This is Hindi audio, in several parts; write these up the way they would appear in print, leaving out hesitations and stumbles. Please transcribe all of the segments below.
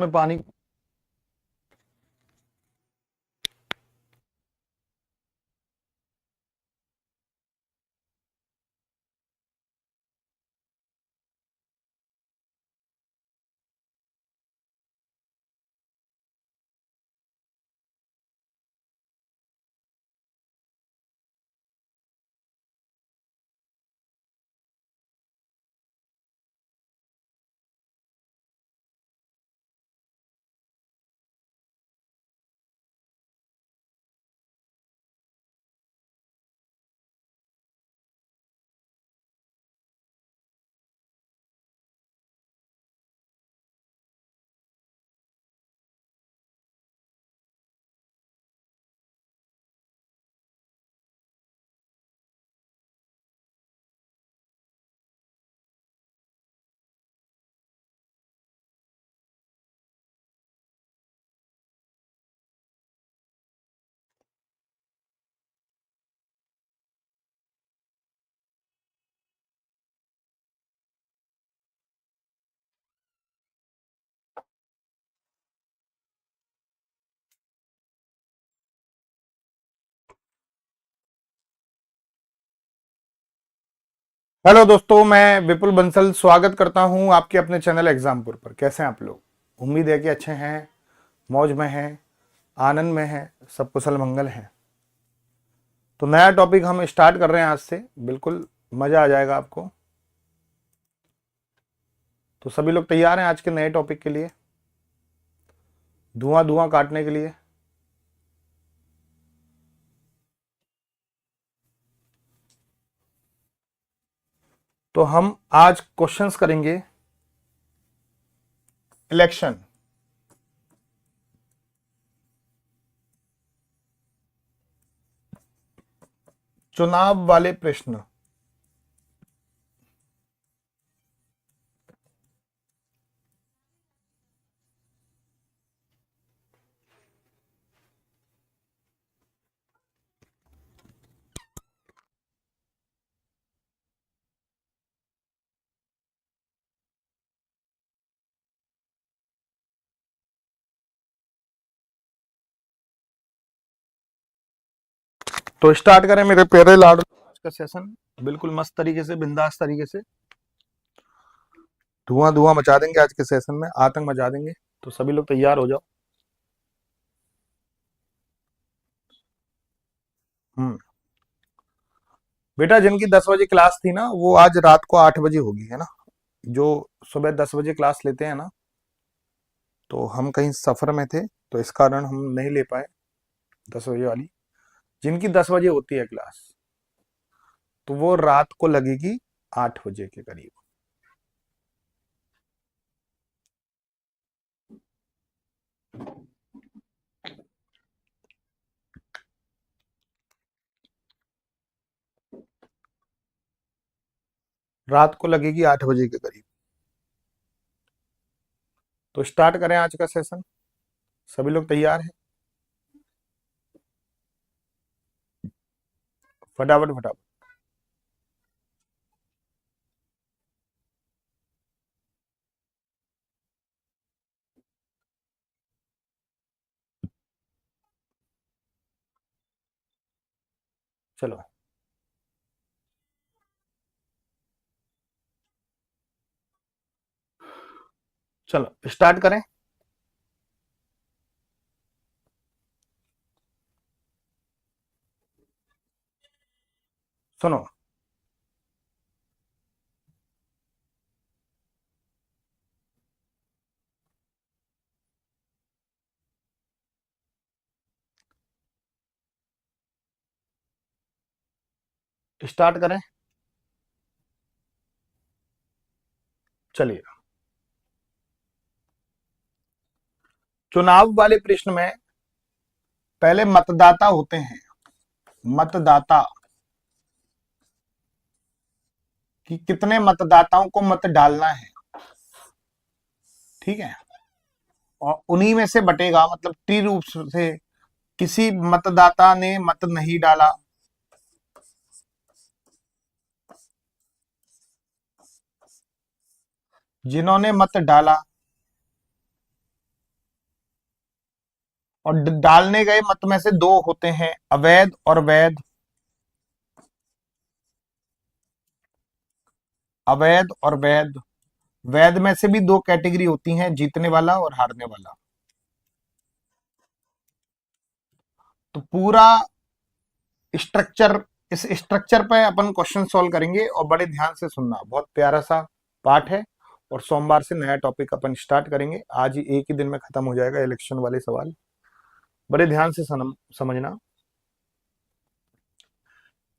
में पानी। हेलो दोस्तों, मैं विपुल बंसल स्वागत करता हूं आपके अपने चैनल एग्जामपुर पर। कैसे हैं आप लोग? उम्मीद है कि अच्छे हैं, मौज में हैं, आनंद में हैं, सब कुशल मंगल हैं। तो नया टॉपिक हम स्टार्ट कर रहे हैं आज से। बिल्कुल मजा आ जाएगा आपको। तो सभी लोग तैयार हैं आज के नए टॉपिक के लिए, धुआं धुआं काटने के लिए? तो हम आज क्वेश्चंस करेंगे इलेक्शन, चुनाव वाले प्रश्न। तो स्टार्ट करें मेरे प्यारे लाडू आज का सेशन। बिल्कुल मस्त तरीके से, बिंदास तरीके से धुआं धुआं मचा देंगे आज के सेशन में, आतंक मचा देंगे। तो सभी लोग तैयार हो जाओ। हम्म। बेटा, जिनकी 10 बजे क्लास थी ना, वो आज रात को 8 बजे होगी, है ना? जो सुबह 10 बजे क्लास लेते हैं ना, तो हम कहीं सफर में थे, तो इस कारण हम नहीं ले पाए 10 बजे वाली। जिनकी 10 बजे होती है क्लास, तो वो रात को लगेगी 8 बजे के करीब। रात को लगेगी 8 बजे के करीब। तो स्टार्ट करें आज का सेशन। सभी लोग तैयार हैं? फटाफट फटाफट। चलो चलो स्टार्ट करें। सुनो, स्टार्ट करें। चलिए, चुनाव वाले प्रश्न में पहले मतदाता होते हैं। मतदाता, कि कितने मतदाताओं को मत डालना है, ठीक है? और उन्हीं में से बटेगा, मतलब टी रूप से। किसी मतदाता ने मत नहीं डाला, जिन्होंने मत डाला और डालने गए मत में से दो होते हैं, अवैध और वैध। अवैध और वैध। वैध में से भी दो कैटेगरी होती हैं, जीतने वाला और हारने वाला। तो पूरा स्ट्रक्चर, इस स्ट्रक्चर पे अपन क्वेश्चन सॉल्व करेंगे, और बड़े ध्यान से सुनना, बहुत प्यारा सा पाठ है। और सोमवार से नया टॉपिक अपन स्टार्ट करेंगे, आज ही एक ही दिन में खत्म हो जाएगा इलेक्शन वाले सवाल। बड़े ध्यान से समझना।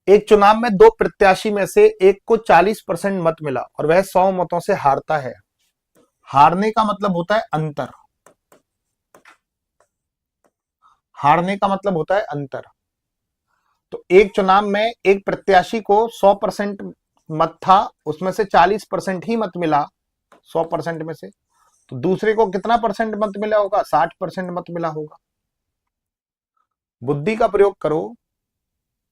एक चुनाव में दो प्रत्याशी में से एक को 40% मत मिला और वह 100 मतों से हारता है। हारने का मतलब होता है अंतर। हारने का मतलब होता है अंतर। तो एक चुनाव में एक प्रत्याशी को 100% मत था, उसमें से 40% ही मत मिला 100% में से, तो दूसरे को कितना परसेंट मत मिला होगा? 60% मत मिला होगा। बुद्धि का प्रयोग करो।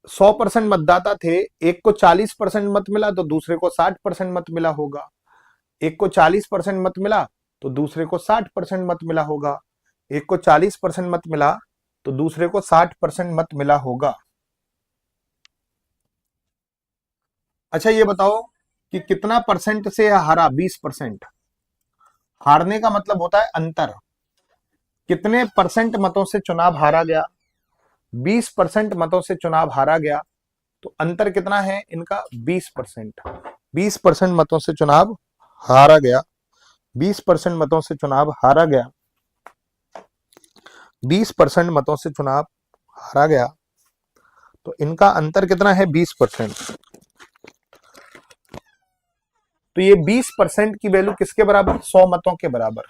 100% मतदाता थे, एक को 40% मत मिला तो दूसरे को 60% मत मिला होगा। एक को 40% मत मिला तो दूसरे को 60% मत मिला होगा। एक को 40% मत मिला तो दूसरे को 60% मत मिला होगा। अच्छा ये बताओ कि कितना परसेंट से हारा? 20%। हारने का मतलब होता है अंतर। कितने परसेंट मतों से चुनाव हारा गया? 20% मतों से चुनाव हारा गया, तो अंतर कितना है इनका? 20%। 20% मतों से चुनाव हारा गया। 20% मतों से चुनाव हारा गया। 20% मतों से चुनाव हारा गया, तो इनका अंतर कितना है? 20%। तो ये 20% की वैल्यू किसके बराबर? 100 मतों के बराबर।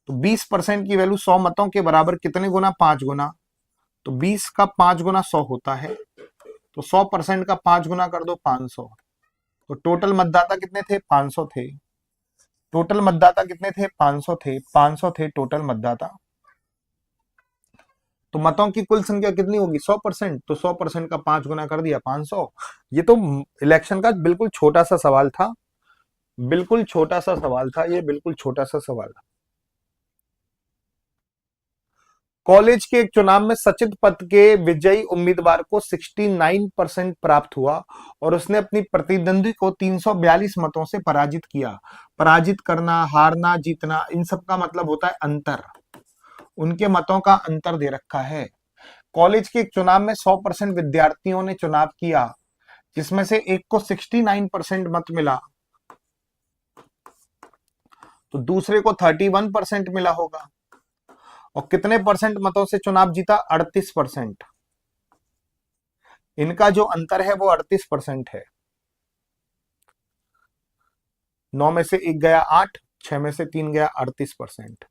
तो 20% की वैल्यू 100 मतों के बराबर कितने गुना? 5 गुना। तो 20 का 5 गुना 100 होता है, तो 100% का 5 गुना कर दो, 500। तो टोटल मतदाता कितने थे? 500 थे। टोटल मतदाता कितने थे? 500 थे। 500 थे टोटल मतदाता। तो मतों की कुल संख्या कितनी होगी? 100%। तो 100% का 5 गुना कर दिया, 500। ये तो इलेक्शन का बिल्कुल छोटा सा सवाल था। बिल्कुल छोटा सा सवाल था ये, बिल्कुल छोटा सा सवाल। कॉलेज के एक चुनाव में सचित पद के विजयी उम्मीदवार को 69% प्राप्त हुआ और उसने अपनी प्रतिद्वंदी को 342 मतों से पराजित किया। पराजित करना, हारना, जीतना, इन सब का मतलब होता है अंतर। उनके मतों का अंतर दे रखा है। कॉलेज के एक चुनाव में 100% विद्यार्थियों ने चुनाव किया, जिसमें से एक को 69% मत मिला तो दूसरे को 31% मिला होगा। और कितने परसेंट मतों से चुनाव जीता? 38%। इनका जो अंतर है वो 38% है। 9 में से 1 गया 8, 6 में से 3 गया 38%।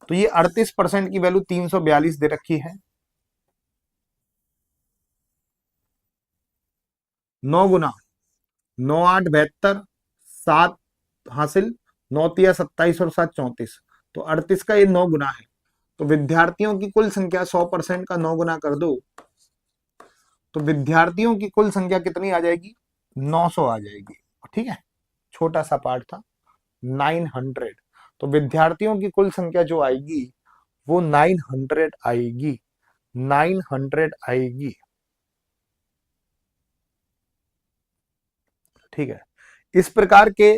तो ये 38% की वैल्यू 342 दे रखी है। 9 गुना 9 8 72, 7 हासिल, 9 तिया 27 और 7 34। तो 38 का ये 9 गुना है। तो विद्यार्थियों की कुल संख्या 100% का 9 गुना कर दो, तो विद्यार्थियों की कुल संख्या कितनी आ जाएगी? 900 आ जाएगी। ठीक है, छोटा सा पार्ट था। 900। तो विद्यार्थियों की कुल संख्या जो आएगी वो 900 आएगी। 900 आएगी। ठीक है, इस प्रकार के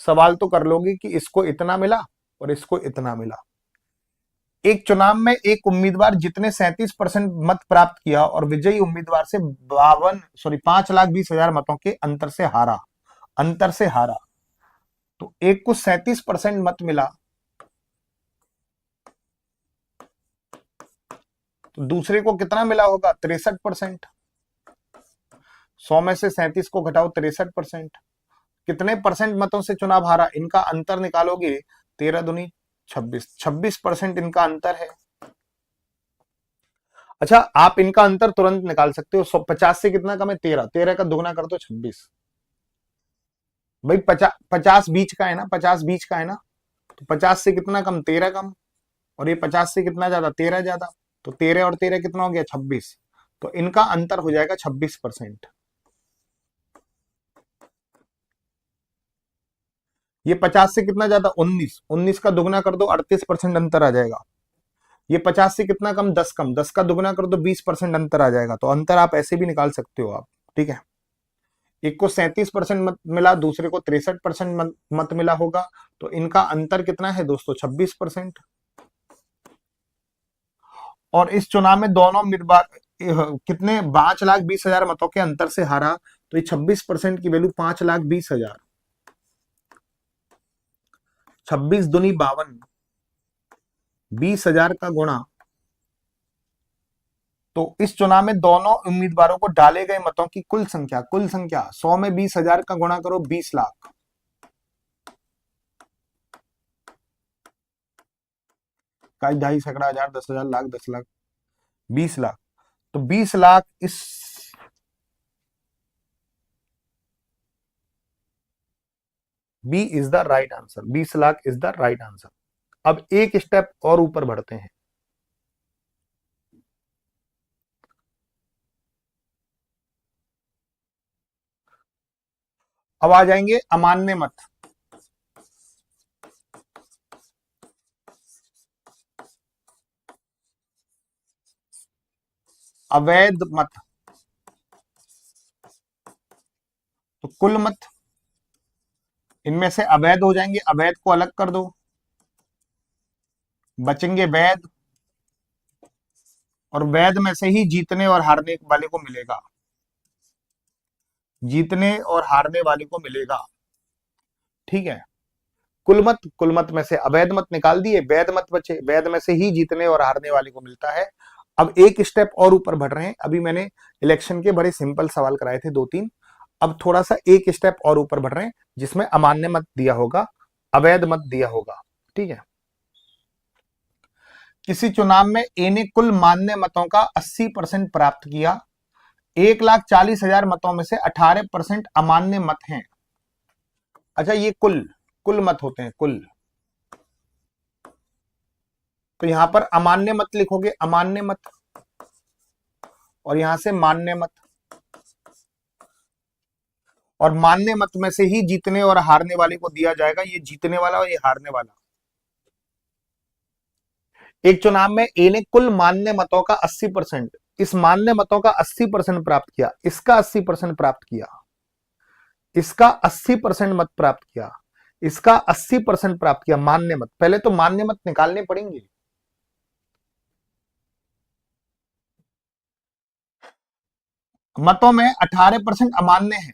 सवाल तो कर लोगे कि इसको इतना मिला और इसको इतना मिला। एक चुनाव में एक उम्मीदवार जितने 37% मत प्राप्त किया और विजयी उम्मीदवार से 5,20,000 मतों के अंतर से हारा। अंतर से हारा, तो एक को 37% मत मिला तो दूसरे को कितना मिला होगा? 63%। 100 में से 37 को घटाओ, 63%। कितने परसेंट मतों से चुनाव हारा? इनका अंतर निकालोगे, 13 दूनी 26, 26% इनका अंतर है। अच्छा, आप इनका अंतर तुरंत निकाल सकते हो। 50 से कितना कम है? 13। 13 का दोगुना कर दो, 26। भाई 50 बीच का है ना, 50 बीच का है ना, तो 50 से कितना कम? 13 कम। और ये 50 से कितना ज्यादा? 13 ज्यादा। तो 13 और 13 कितना हो गया? 26। तो इनका अंतर हो जाएगा 26%। ये 50 से कितना ज्यादा, 19, 19 का दुगना कर दो 38% अंतर आ जाएगा। ये 50 से कितना कम, 10 कम, 10 का दुगना कर दो 20% अंतर आ जाएगा। तो अंतर आप ऐसे भी निकाल सकते हो आप, ठीक है। एक को 37% मत मिला, दूसरे को 63% मत मिला होगा, तो इनका अंतर कितना है दोस्तों, 26%। और इस चुनाव में दोनों उम्मीदवार कितने, 5,20,000 मतों के अंतर से हारा। तो ये 26% की वैल्यू 5,20,000, 26 दूनी 52, 20,000 का गुणा। तो इस चुनाव में दोनों उम्मीदवारों को डाले गए मतों की कुल संख्या, 100 में 20,000 का गुणा करो 20 लाख, का 2.5 सैकड़ा हजार, 10,000, लाख, 10 लाख, 20 लाख। तो 20 लाख इस B is the right answer, 20 lakh is the right answer. अब एक स्टेप और ऊपर बढ़ते हैं। अब आ जाएंगे अमान्य मत। अवैध मत, तो कुल मत, इनमें से अवैध हो जाएंगे, अवैध को अलग कर दो, बचेंगे वैध, और वैध में से ही जीतने और हारने वाले को मिलेगा, जीतने और हारने वाले को मिलेगा, ठीक है। कुल मत में से अवैध मत निकाल दिए, वैध मत बचे, वैध में से ही जीतने और हारने वाले को मिलता है। अब एक स्टेप और ऊपर बढ़ रहे हैं। अभी मैंने इलेक्शन के बड़े सिंपल सवाल कराए थे 2-3, अब थोड़ा सा एक स्टेप और ऊपर बढ़ रहे हैं, जिसमें अमान्य मत दिया होगा, अवैध मत दिया होगा, ठीक है। किसी चुनाव में ए ने कुल मान्य मतों का 80% प्राप्त किया, 1,40,000 मतों में से 18% अमान्य मत हैं। अच्छा, ये कुल कुल मत होते हैं, कुल। तो यहां पर अमान्य मत लिखोगे, अमान्य मत, और यहां से मान्य मत, और मान्य मत में से ही जीतने और हारने वाले को दिया जाएगा, ये जीतने वाला और ये हारने वाला। एक चुनाव में ए ने कुल मान्य मतों का 80%, इस मान्य मतों का 80% प्राप्त किया, इसका 80% प्राप्त किया, इसका 80% मत प्राप्त किया, इसका 80% प्राप्त किया, मान्य मत। पहले तो मान्य मत निकालने पड़ेंगे। मतों में 18% अमान्य है,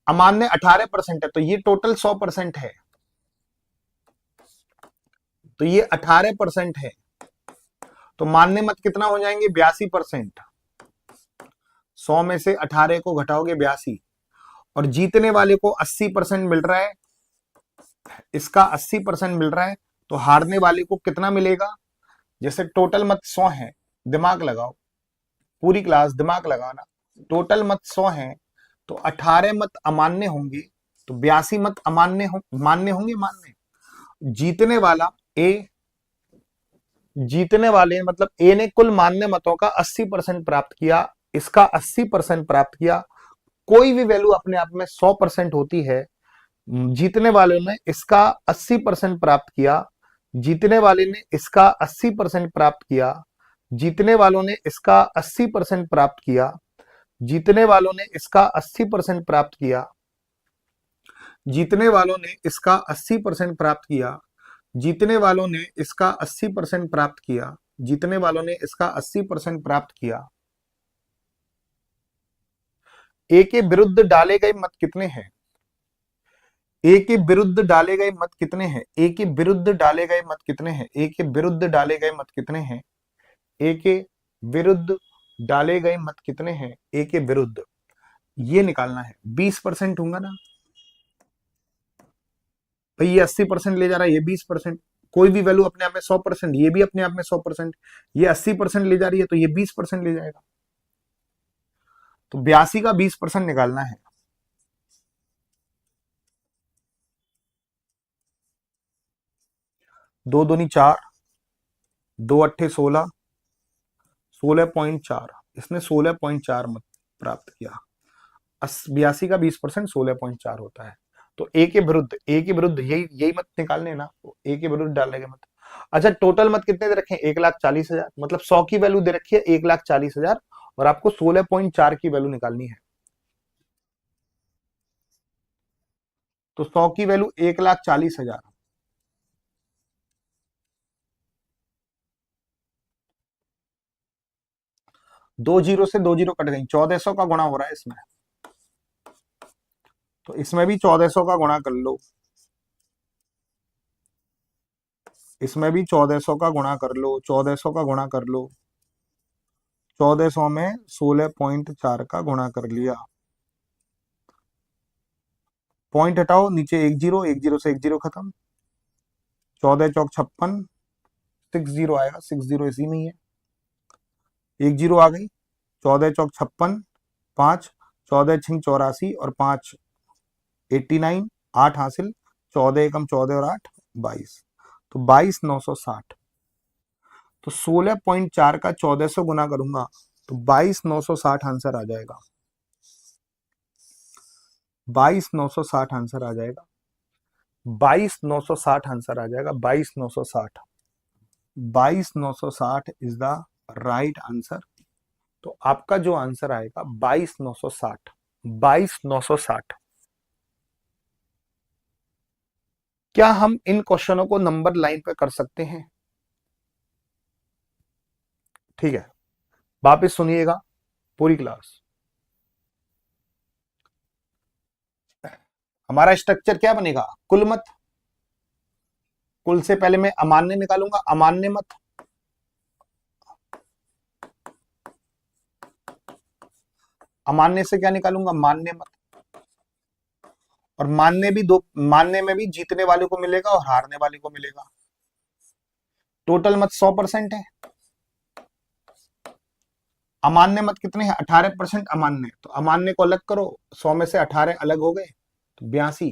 अमान्य 18% है, तो ये टोटल 100% है, तो ये 18% है। तो मान्य मत कितना हो जाएंगे, 82%। 100 में से 18 को घटाओगे 82, और जीतने वाले को 80% मिल रहा है, इसका 80% मिल रहा है, तो हारने वाले को कितना मिलेगा। जैसे टोटल मत 100 है, दिमाग लगाओ, पूरी क्लास दिमाग लगाना, टोटल मत 100 है, तो 18 मत अमान्य होंगे, तो 82 मत अमान्य मान्य होंगे, मान्य। जीतने वाला ए, जीतने वाले मतलब ए ने कुल मान्य मतों का 80% प्राप्त किया, इसका 80% प्राप्त किया। कोई भी वैल्यू अपने आप में 100% होती है। जीतने वाले ने इसका 80% प्राप्त किया, जीतने वाले ने इसका 80% प्राप्त किया, जीतने वालों ने इसका 80% प्राप्त किया, जीतने वालों ने इसका 80% प्राप्त किया, जीतने वालों ने इसका 80% प्राप्त किया, जीतने वालों ने इसका 80% प्राप्त किया, जीतने वालों ने इसका 80% प्राप्त किया। ए के विरुद्ध डाले गए मत कितने हैं, ए के विरुद्ध डाले गए मत कितने हैं, ए के विरुद्ध डाले गए मत कितने हैं, ए के विरुद्ध डाले गए मत कितने हैं, ए के विरुद्ध डाले गए मत कितने हैं, ए के विरुद्ध, ये निकालना है। 20% होगा ना भाई, ये 80% ले जा रहा है, ये 20%। कोई भी वैल्यू अपने आप में 100%, ये भी अपने आप में 100%, ये 80% ले जा रही है, तो ये 20% ले जाएगा। तो 82 का 20% निकालना है। दो दूनी 4, 2 अट्ठे 16, 16.4, इसने 16.4 मत प्राप्त किया। 82 का 20% 16.4 होता है। तो ए के विरुद्ध यही यही मत निकालने ना, तो ए के विरुद्ध डालेंगे मत। अच्छा, टोटल मत कितने दे रखे हैं? 1,40,000, मतलब 100 की वैल्यू दे रखी है 1,40,000 और आपको 16.4 की वैल्यू निकालनी है। तो 100 की वैल्यू 1,40,000, 2 जीरो से 2 जीरो कट गई, 1400 का गुणा हो रहा है इसमें, तो इसमें भी 1400 का गुणा कर लो, इसमें भी 1400 का गुणा कर लो, 1400 का गुणा कर लो, 1400 में 16.4 का गुणा कर लिया, पॉइंट हटाओ, नीचे एक जीरो से एक जीरो खत्म, 14 चौक 56, 60 आएगा, 60 इसी में ही है, एक जीरो आ गई, 14 चौक 56, 5, 14 छिंग 84 और 5 89, 8 हासिल, 14 एकम 14 और 8 22, तो 22,960। तो 16.4 का 1400 गुना करूंगा तो 22,960 आंसर आ जाएगा, 22,960 आंसर आ जाएगा, 22,960 आंसर आ जाएगा, 22,960, 22,960 इज द राइट आंसर। तो आपका जो आंसर आएगा 22,960, 22,960। क्या हम इन क्वेश्चनों को नंबर लाइन पे कर सकते हैं? ठीक है, वापिस सुनिएगा पूरी क्लास। हमारा स्ट्रक्चर क्या बनेगा? कुल मत, कुल से पहले मैं अमान्य निकालूंगा, अमान्य मत, अमान्य से क्या निकालूंगा? मान्य मत, और मान्य भी दो, मान्य में भी जीतने वाले को मिलेगा और हारने वाले को मिलेगा। टोटल मत 100% है, अमान्य मत कितने हैं? 18% अमान्य, तो अमान्य को अलग करो, 100 में से 18 अलग हो गए तो 82।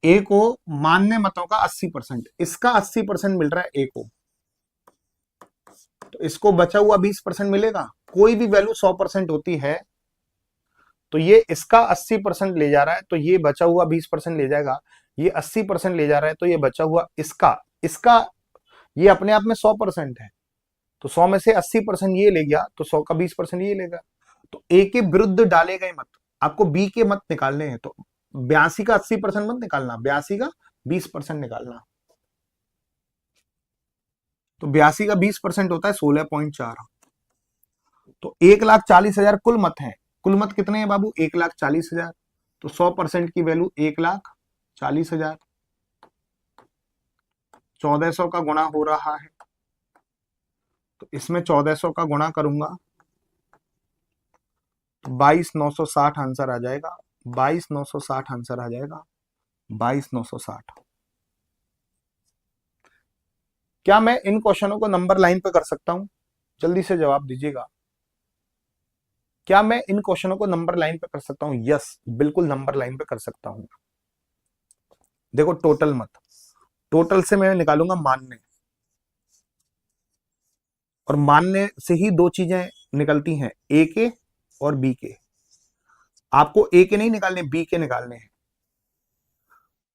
ए को मान्य मतों का 80%, इसका 80% मिल रहा है ए को, तो इसको बचा हुआ 20% मिलेगा। कोई भी वैल्यू 100% होती है तो ये इसका 80% ले जा रहा है, तो ये बचा हुआ 20% ले जाएगा, ये 80% ले जा रहा है तो ये बचा हुआ इसका इसका ये अपने आप में 100% है, तो 100 में से 80% ये ले गया तो 100 का 20% ये लेगा। तो ए के विरुद्ध डाले गए मत, आपको बी के मत निकालने हैं, तो 82 का 80% मत निकालना, 82 का 20% निकालना, तो 82 का 20% होता है 16.4। तो 1,40,000 कुल मत है, कुल मत कितने हैं बाबू? 1,40,000, तो 100% की वैल्यू 1,40,000, 1400 का गुणा हो रहा है, तो इसमें 1400 का गुणा करूंगा तो 22,960 आंसर आ जाएगा, 22,960 आंसर आ जाएगा, 22,960। क्या मैं इन क्वेश्चनों को नंबर लाइन पे कर सकता हूं? जल्दी से जवाब दीजिएगा, क्या मैं इन क्वेश्चनों को नंबर लाइन पे कर सकता हूं? यस, बिल्कुल नंबर लाइन पे कर सकता हूं। देखो टोटल मत, टोटल से मैं निकालूंगा मान्य, और मान्य से ही दो चीजें निकलती हैं, ए के और बी के। आपको ए के नहीं निकालने, बी के निकालने हैं।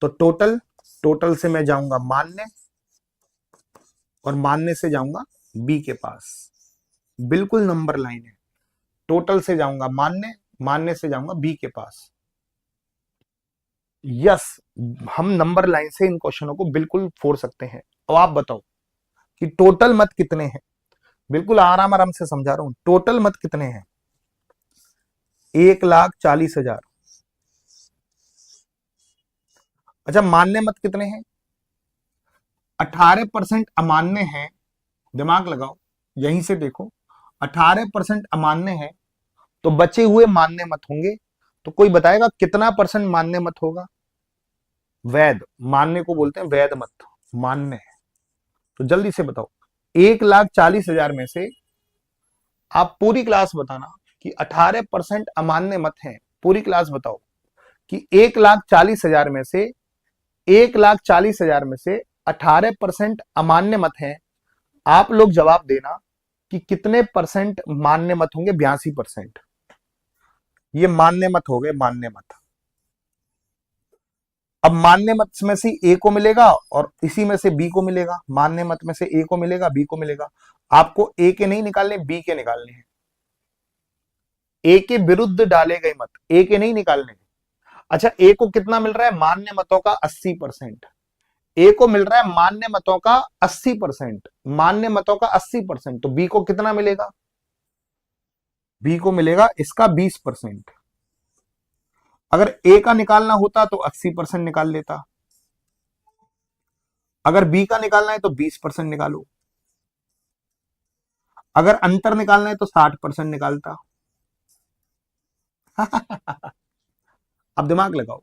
तो टोटल, टोटल से मैं जाऊंगा मान्य और मान्य से जाऊंगा बी के पास, बिल्कुल नंबर लाइन है। टोटल से जाऊंगा मान्य, मान्य से जाऊंगा बी के पास। यस, हम नंबर लाइन से इन क्वेश्चनों को बिल्कुल फोड़ सकते हैं। अब आप बताओ कि टोटल मत कितने हैं? बिल्कुल आराम आराम से समझा रहा हूं, टोटल मत कितने हैं? 1,40,000। अच्छा, मान्य मत कितने हैं? 18% अमान्य है, दिमाग लगाओ, यहीं से देखो, 18% अमान्य है, तो बचे हुए मान्य मत होंगे। तो कोई बताएगा कितना परसेंट मान्य मत होगा? वैध, मान्य को बोलते हैं वैध मत, मान्य है। तो जल्दी से बताओ, 1,40,000 में से आप पूरी क्लास बताना कि 18% अमान्य मत हैं। पूरी क्लास बताओ कि 1,40,000 में से, 1,40,000 में से 18% अमान्य मत हैं। आप लोग जवाब देना कि कितने परसेंट मान्य मत होंगे? 82%। ये मान्य मत हो गए, मान्य मत। अब मान्य मत में से ए को मिलेगा और इसी में से बी को मिलेगा, मान्य मत में से ए को मिलेगा, बी को मिलेगा। आपको ए के नहीं निकालने, बी के निकालने हैं। ए के विरुद्ध डाले गए मत, ए के नहीं निकालने। अच्छा, ए को कितना मिल रहा है? मान्य मतों का 80%। ए को मिल रहा है मान्य मतों का 80%, मान्य मतों का 80%, तो बी को कितना मिलेगा? बी को मिलेगा इसका 20%। अगर ए का निकालना होता तो 80% निकाल लेता, अगर बी का निकालना है तो 20% निकालो, अगर अंतर निकालना है तो 60% निकालता। अब दिमाग लगाओ,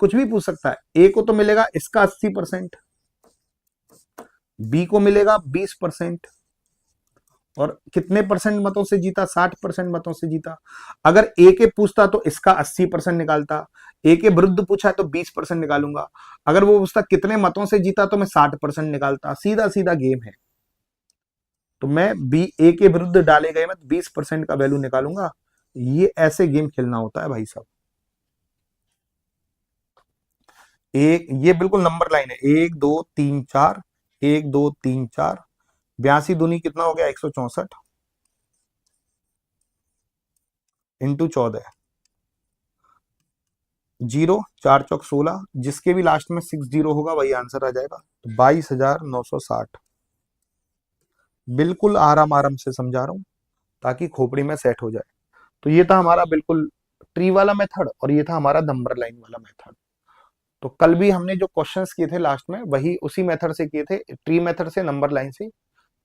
कुछ भी पूछ सकता है। ए को तो मिलेगा इसका 80%, बी को मिलेगा 20%, और कितने परसेंट मतों से जीता? 60% मतों से जीता। अगर ए के पूछता तो इसका 80% निकालता, ए के विरुद्ध पूछा तो 20% निकालूंगा, अगर वो पूछता कितने मतों से जीता तो मैं 60% निकालता। सीधा सीधा गेम है। तो मैं बी, ए के विरुद्ध डाले गए मत 20% का वैल्यू निकालूंगा। ये ऐसे गेम खेलना होता है भाई साहब। एक ये बिल्कुल नंबर लाइन है, 1 2 3 4, 1 2 3 4, 82 दूनी कितना हो गया? 164 इंटू 14, 0 4 चौक 16, जिसके भी लास्ट में 60 होगा वही आंसर आ जाएगा। तो 22,960। बिल्कुल आराम आराम से समझा रहा हूं ताकि खोपड़ी में सेट हो जाए। तो ये था हमारा बिल्कुल ट्री वाला मेथड, और ये था हमारा नंबर लाइन वाला मेथड। तो कल भी हमने जो क्वेश्चंस किए थे लास्ट में, वही उसी मेथड से किए थे, ट्री मेथड से, नंबर लाइन से।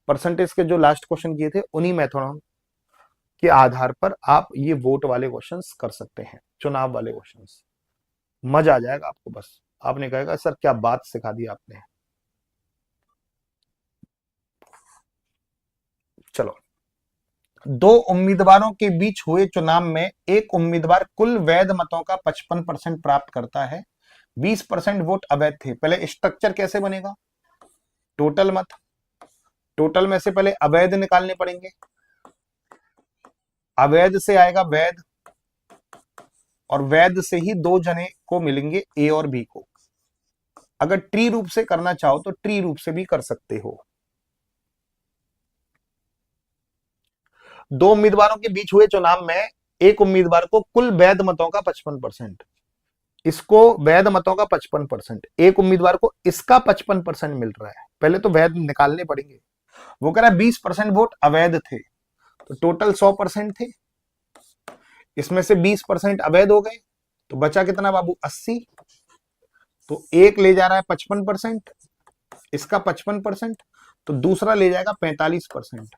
परसेंटेज के जो लास्ट क्वेश्चन किए थे उन्हीं मेथड के आधार पर आप ये वोट वाले क्वेश्चंस कर सकते हैं, चुनाव वाले क्वेश्चंस। मजा आ जाएगा आपको। बस आपने कहेगा सर क्या बात सिखा दी आपने। चलो, दो उम्मीदवारों के बीच हुए चुनाव में एक उम्मीदवार कुल वैध मतों का 55% प्राप्त करता है, 20% वोट अवैध थे। पहले स्ट्रक्चर कैसे बनेगा? टोटल मत, टोटल में से पहले अवैध निकालने पड़ेंगे, अवैध से आएगा वैध, और वैध से ही दो जने को मिलेंगे, ए और बी को। अगर ट्री रूप से करना चाहो तो ट्री रूप से भी कर सकते हो। दो उम्मीदवारों के बीच हुए चुनाव में एक उम्मीदवार को कुल वैध मतों का 55%, इसको वैध मतों का 55%, एक उम्मीदवार को इसका 55% मिल रहा है। पहले तो वैध निकालने पड़ेंगे। वो कह रहा है 20% वोट अवैध थे, तो टोटल 100% थे, इसमें से 20% अवैध हो गए, तो बचा कितना बाबू? 80। तो एक ले जा रहा है 55%, इसका 55%, तो दूसरा ले जाएगा 45%।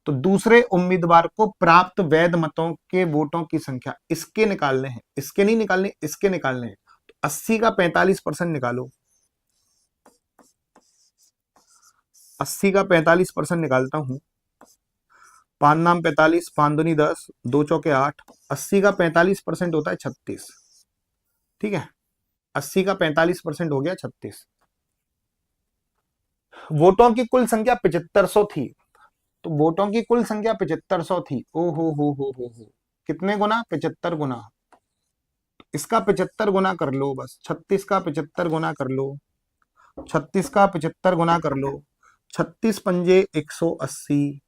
तो दूसरे उम्मीदवार को प्राप्त वैध मतों के वोटों की संख्या इसके निकालने हैं, इसके नहीं निकालने, इसके निकालने हैं। तो 80 का 45% निकालो, 80 का 45% निकालता हूं। 5 नाम 45, 5 दूनी 10, 2 चौके 8, 80 का 45% होता है 36। ठीक है, 80 का 45% हो गया 36। वोटों की कुल संख्या 7500 थी, तो वोटों की कुल संख्या 7500 थी। ओ हो, कितने गुना? 75 गुना। इसका 75 गुना कर लो, बस 36 का 75 गुना कर लो, 36 का 75 गुना कर लो, 36 पंजे 180,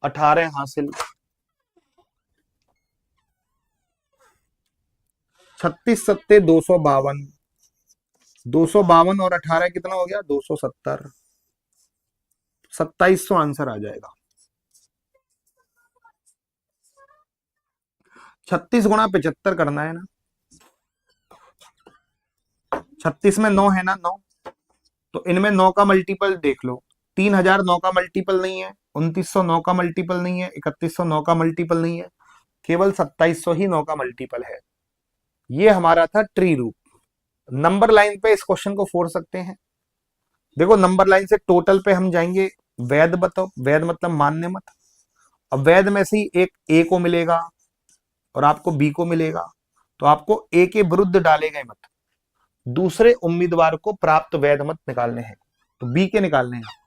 18 हासिल, 36 सत्ते 252, 252 और 18 कितना हो गया? 270, 2700 आंसर आ जाएगा। 36 गुणा 75 करना है ना, 36 में 9 है ना, 9, तो इनमें 9 का मल्टीपल देख लो। 3000 9 का मल्टीपल नहीं है, 2900 9 का मल्टीपल नहीं है, 3100 9 का मल्टीपल नहीं है, केवल 2700 ही 9 का मल्टीपल है। ये हमारा था ट्री रूप। नंबर लाइन पे इस क्वेश्चन को फोड़ सकते हैं। देखो, नंबर लाइन से टोटल पे हम जाएंगे, वैध बताओ, वैध मतलब मान्य मत। अब वैध में से ही एक ए को मिलेगा और आपको बी को मिलेगा, तो आपको ए के विरुद्ध डाले गए मत, दूसरे उम्मीदवार को प्राप्त वैध मत निकालने हैं, तो बी के निकालने हैं।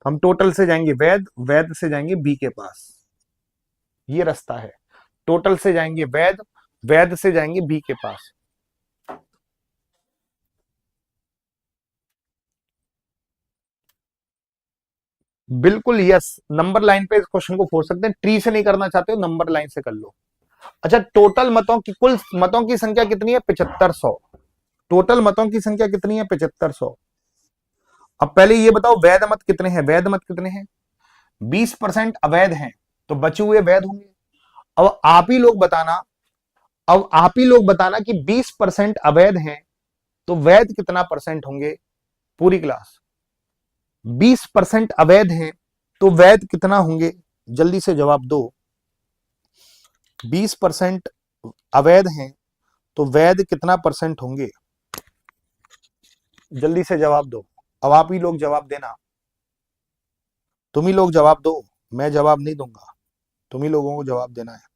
हम टोटल से जाएंगे वैध, वैध से जाएंगे बी के पास, ये रास्ता है। टोटल से जाएंगे वैध, वैध से जाएंगे बी के पास। बिल्कुल यस, नंबर लाइन पे इस क्वेश्चन को फोड़ सकते हैं। ट्री से नहीं करना चाहते हो, नंबर लाइन से कर लो। अच्छा, टोटल मतों की, कुल मतों की संख्या कितनी है? 7500। टोटल मतों की संख्या कितनी है? 7500। अब पहले ये बताओ वैध मत कितने हैं? वैध मत कितने हैं? 20% अवैध हैं, तो बचे हुए वैध होंगे। अब आप ही लोग बताना, अब आप ही लोग बताना कि 20% अवैध हैं तो वैध कितना परसेंट होंगे? पूरी क्लास, 20% अवैध हैं तो वैध कितना होंगे? जल्दी से जवाब दो। 20% अवैध हैं तो वैध कितना परसेंट होंगे? जल्दी से जवाब दो। अब आप ही लोग जवाब देना, तुम ही लोग जवाब दो, मैं जवाब नहीं दूंगा, तुम ही लोगों को जवाब देना है।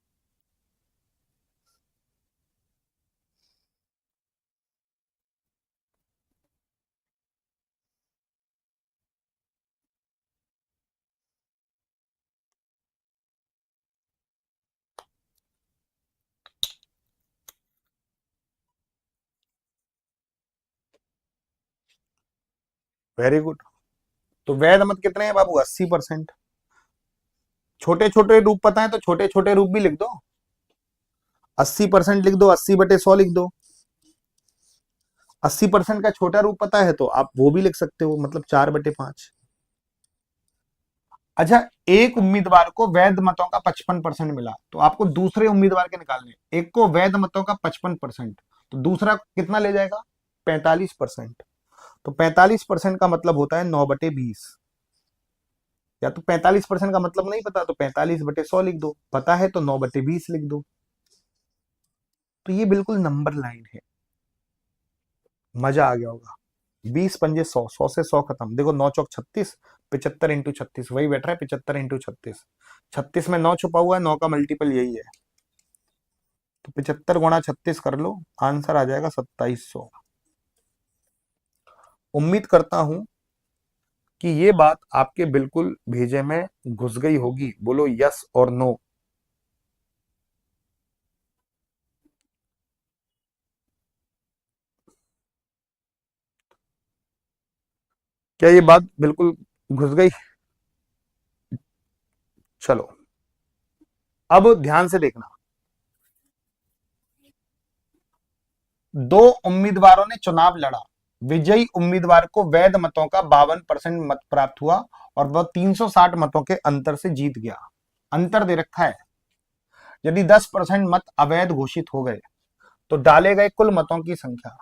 Very good. तो वैध मत कितने हैं बाबू? 80%। छोटे छोटे रूप पता है तो छोटे छोटे रूप भी लिख दो। 80% लिख दो, 80/100 लिख दो। 80% का छोटा रूप पता है तो आप वो भी लिख सकते हो, मतलब 4/5। अच्छा, एक उम्मीदवार को वैध मतों का 55% मिला, तो आपको दूसरे उम्मीदवार के निकालने। एक को वैध मतों का 55%, तो दूसरा कितना ले जाएगा? 45%। तो 45% का मतलब होता है 9/20। या तो 45% का मतलब नहीं पता तो 45/100 लिख दो, पता है तो 9/20 लिख दो। तो ये बिल्कुल नंबर लाइन है। मजा आ गया होगा। 20×5 = 100, 100 से 100 खत्म। देखो 9×4 = 36, 75×36 वही बैठ रहा है, 75×36। 36 में 9 छुपा हुआ है, 9 का मल्टीपल यही है, तो 75 × 36 कर लो, आंसर आ जाएगा 2700। उम्मीद करता हूं कि ये बात आपके बिल्कुल भेजे में घुस गई होगी। बोलो यस और नो। क्या ये बात बिल्कुल घुस गई? चलो, अब ध्यान से देखना। दो उम्मीदवारों ने चुनाव लड़ा, विजयी उम्मीदवार को वैध मतों का 52% मत प्राप्त हुआ और वह 360 मतों के अंतर से जीत गया। अंतर दे रखा है। यदि 10% मत अवैध घोषित हो गए तो डाले गए कुल मतों की संख्या।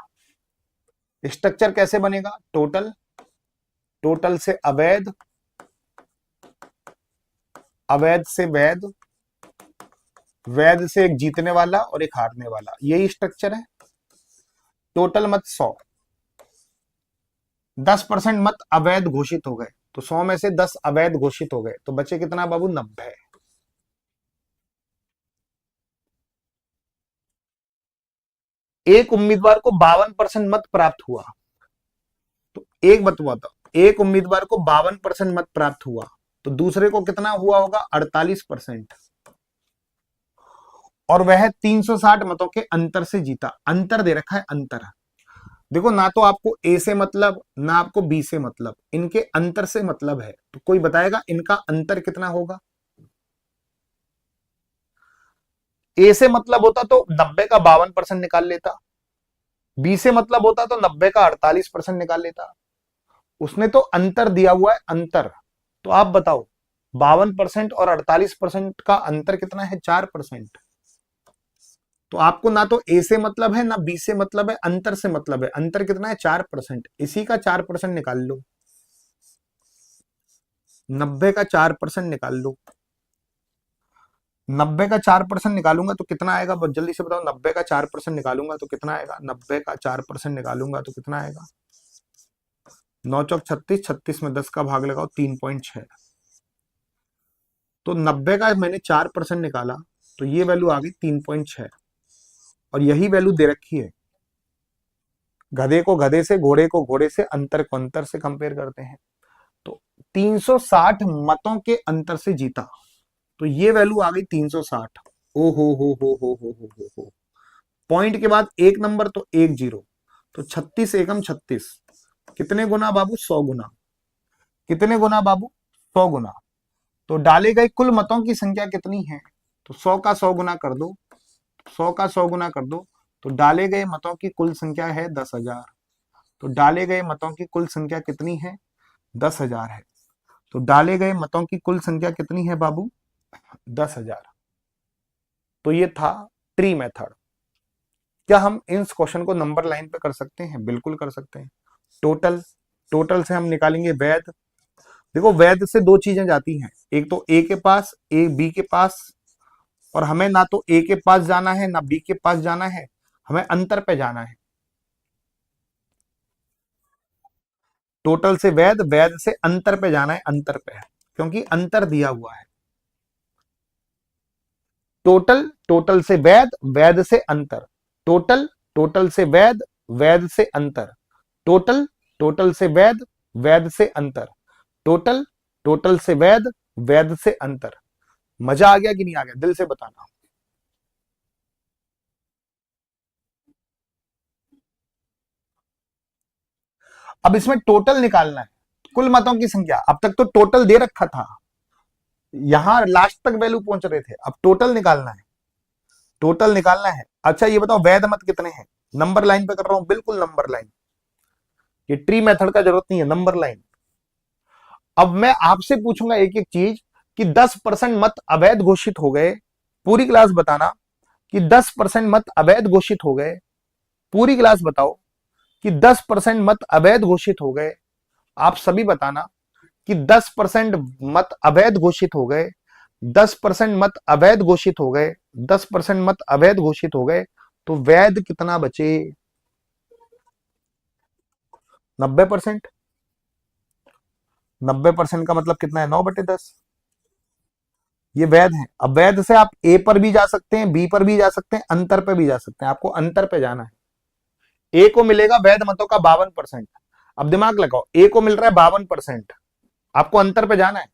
स्ट्रक्चर कैसे बनेगा? टोटल, टोटल से अवैध, अवैध से वैध, वैध से एक जीतने वाला और एक हारने वाला, यही स्ट्रक्चर है। टोटल मत 100, 10% मत अवैध घोषित हो गए, तो 100 में से 10 अवैध घोषित हो गए, तो बचे कितना बाबू? 90। एक उम्मीदवार को 52% मत प्राप्त हुआ, तो एक मत हुआ था, एक उम्मीदवार को 52% मत प्राप्त हुआ, तो दूसरे को कितना हुआ होगा? 48%। और वह 360 मतों के अंतर से जीता। अंतर दे रखा है, अंतर। देखो ना तो आपको ए से मतलब ना आपको बी से मतलब, इनके अंतर से मतलब है, तो कोई बताएगा इनका अंतर कितना होगा? ए से मतलब होता तो 90 का 52% निकाल लेता, बी से मतलब होता तो 90 का 48% निकाल लेता। उसने तो अंतर दिया हुआ है, अंतर। तो आप बताओ, 52% और 48% का अंतर कितना है? 4%। तो आपको ना तो ए से मतलब है ना बी से मतलब है, अंतर से मतलब है। अंतर कितना है? 4%। इसी का 4% निकाल लो, 90 का 4% निकाल लो। 90 का 4% निकालूंगा तो कितना आएगा? बस जल्दी से बताओ, 90 का 4% निकालूंगा तो कितना आएगा? 90 का 4% निकालूंगा तो कितना आएगा? 9×4 = 36, 36 में 10 का भाग लगाओ, 3.6। तो 90 का मैंने 4% निकाला, तो ये वैल्यू आ गई 3.6। और यही वैल्यू दे रखी है। गधे को गधे से, घोड़े को घोड़े से, अंतर को अंतर से कंपेयर करते हैं। तो 360 मतों के अंतर से जीता, तो ये वैल्यू आ गई 360। ओ हो। पॉइंट के बाद एक नंबर तो एक जीरो, तो 36 एकम 36। कितने गुना बाबू? 100 गुना। कितने गुना बाबू? 100 गुना। तो डाले गए कुल मतों की संख्या कितनी है? तो 100 का 100 गुना कर दो, 100 का 100 गुना कर दो, तो डाले गए मतों की कुल संख्या है 10,000। तो डाले गए मतों की कुल संख्या कितनी है? 10,000 है। तो डाले गए मतों की कुल संख्या कितनी है बाबू? 10,000। तो ये था ट्री मेथड। क्या हम इस क्वेश्चन को नंबर लाइन पे कर सकते हैं? बिल्कुल कर सकते हैं। टोटल, टोटल से हम निकालेंगे वैध। देखो वैध से दो चीजें जाती हैं, एक तो ए के पास, एक बी के पास, और हमें ना तो ए के पास जाना है ना बी के पास जाना है, हमें अंतर पे जाना है। टोटल से वैध, वैध से अंतर पे जाना है, अंतर पे है, क्योंकि अंतर दिया हुआ है। टोटल, टोटल से वैध, वैध से अंतर, टोटल, टोटल से वैध, वैध से अंतर, टोटल, टोटल से वैध, वैध से अंतर, टोटल, टोटल से वैध, वैध से अंतर। मजा आ गया कि नहीं आ गया? दिल से बताना। अब इसमें टोटल निकालना है, कुल मतों की संख्या। अब तक तो टोटल दे रखा था, यहां लास्ट तक वैल्यू पहुंच रहे थे, अब टोटल निकालना है, टोटल निकालना है। अच्छा ये बताओ वैध मत कितने हैं? नंबर लाइन पे कर रहा हूं, बिल्कुल नंबर लाइन। ये ट्री मेथड का जरूरत नहीं है, नंबर लाइन। अब मैं आपसे पूछूंगा एक एक चीज कि 10% मत अवैध घोषित हो गए, पूरी क्लास बताना कि 10% मत अवैध घोषित हो गए। पूरी क्लास बताओ कि 10% मत अवैध घोषित हो गए। आप सभी बताना कि 10% मत अवैध घोषित हो गए, 10% मत अवैध घोषित हो गए, 10% मत अवैध घोषित हो गए। तो वैध कितना बचे? 90%। 90% का मतलब कितना है? 9/10। ये वैध है। अब वैध से आप ए पर भी जा सकते हैं, बी पर भी जा सकते हैं, अंतर पे भी जा सकते हैं। आपको अंतर पे जाना है। ए को मिलेगा वैध मतों का 52%। अब दिमाग लगाओ, ए को मिल रहा है 52%, आपको अंतर पे जाना है।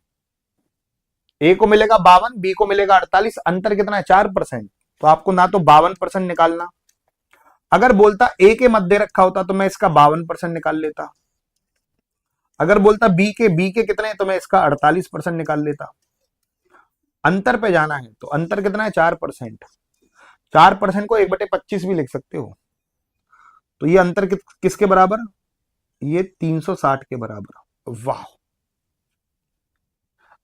ए को मिलेगा 52, बी को मिलेगा 48, अंतर कितना है? 4%। तो आपको ना तो 52% निकालना, अगर बोलता ए के मत दे रखा होता तो मैं इसका 52% निकाल लेता, अगर बोलता बी के कितने हैं तो मैं इसका 48% निकाल लेता। अंतर पे जाना है, तो अंतर कितना है? 4%। 4% को 1/25 भी लिख सकते हो। तो ये अंतर किसके बराबर? ये 360 के बराबर। वाह।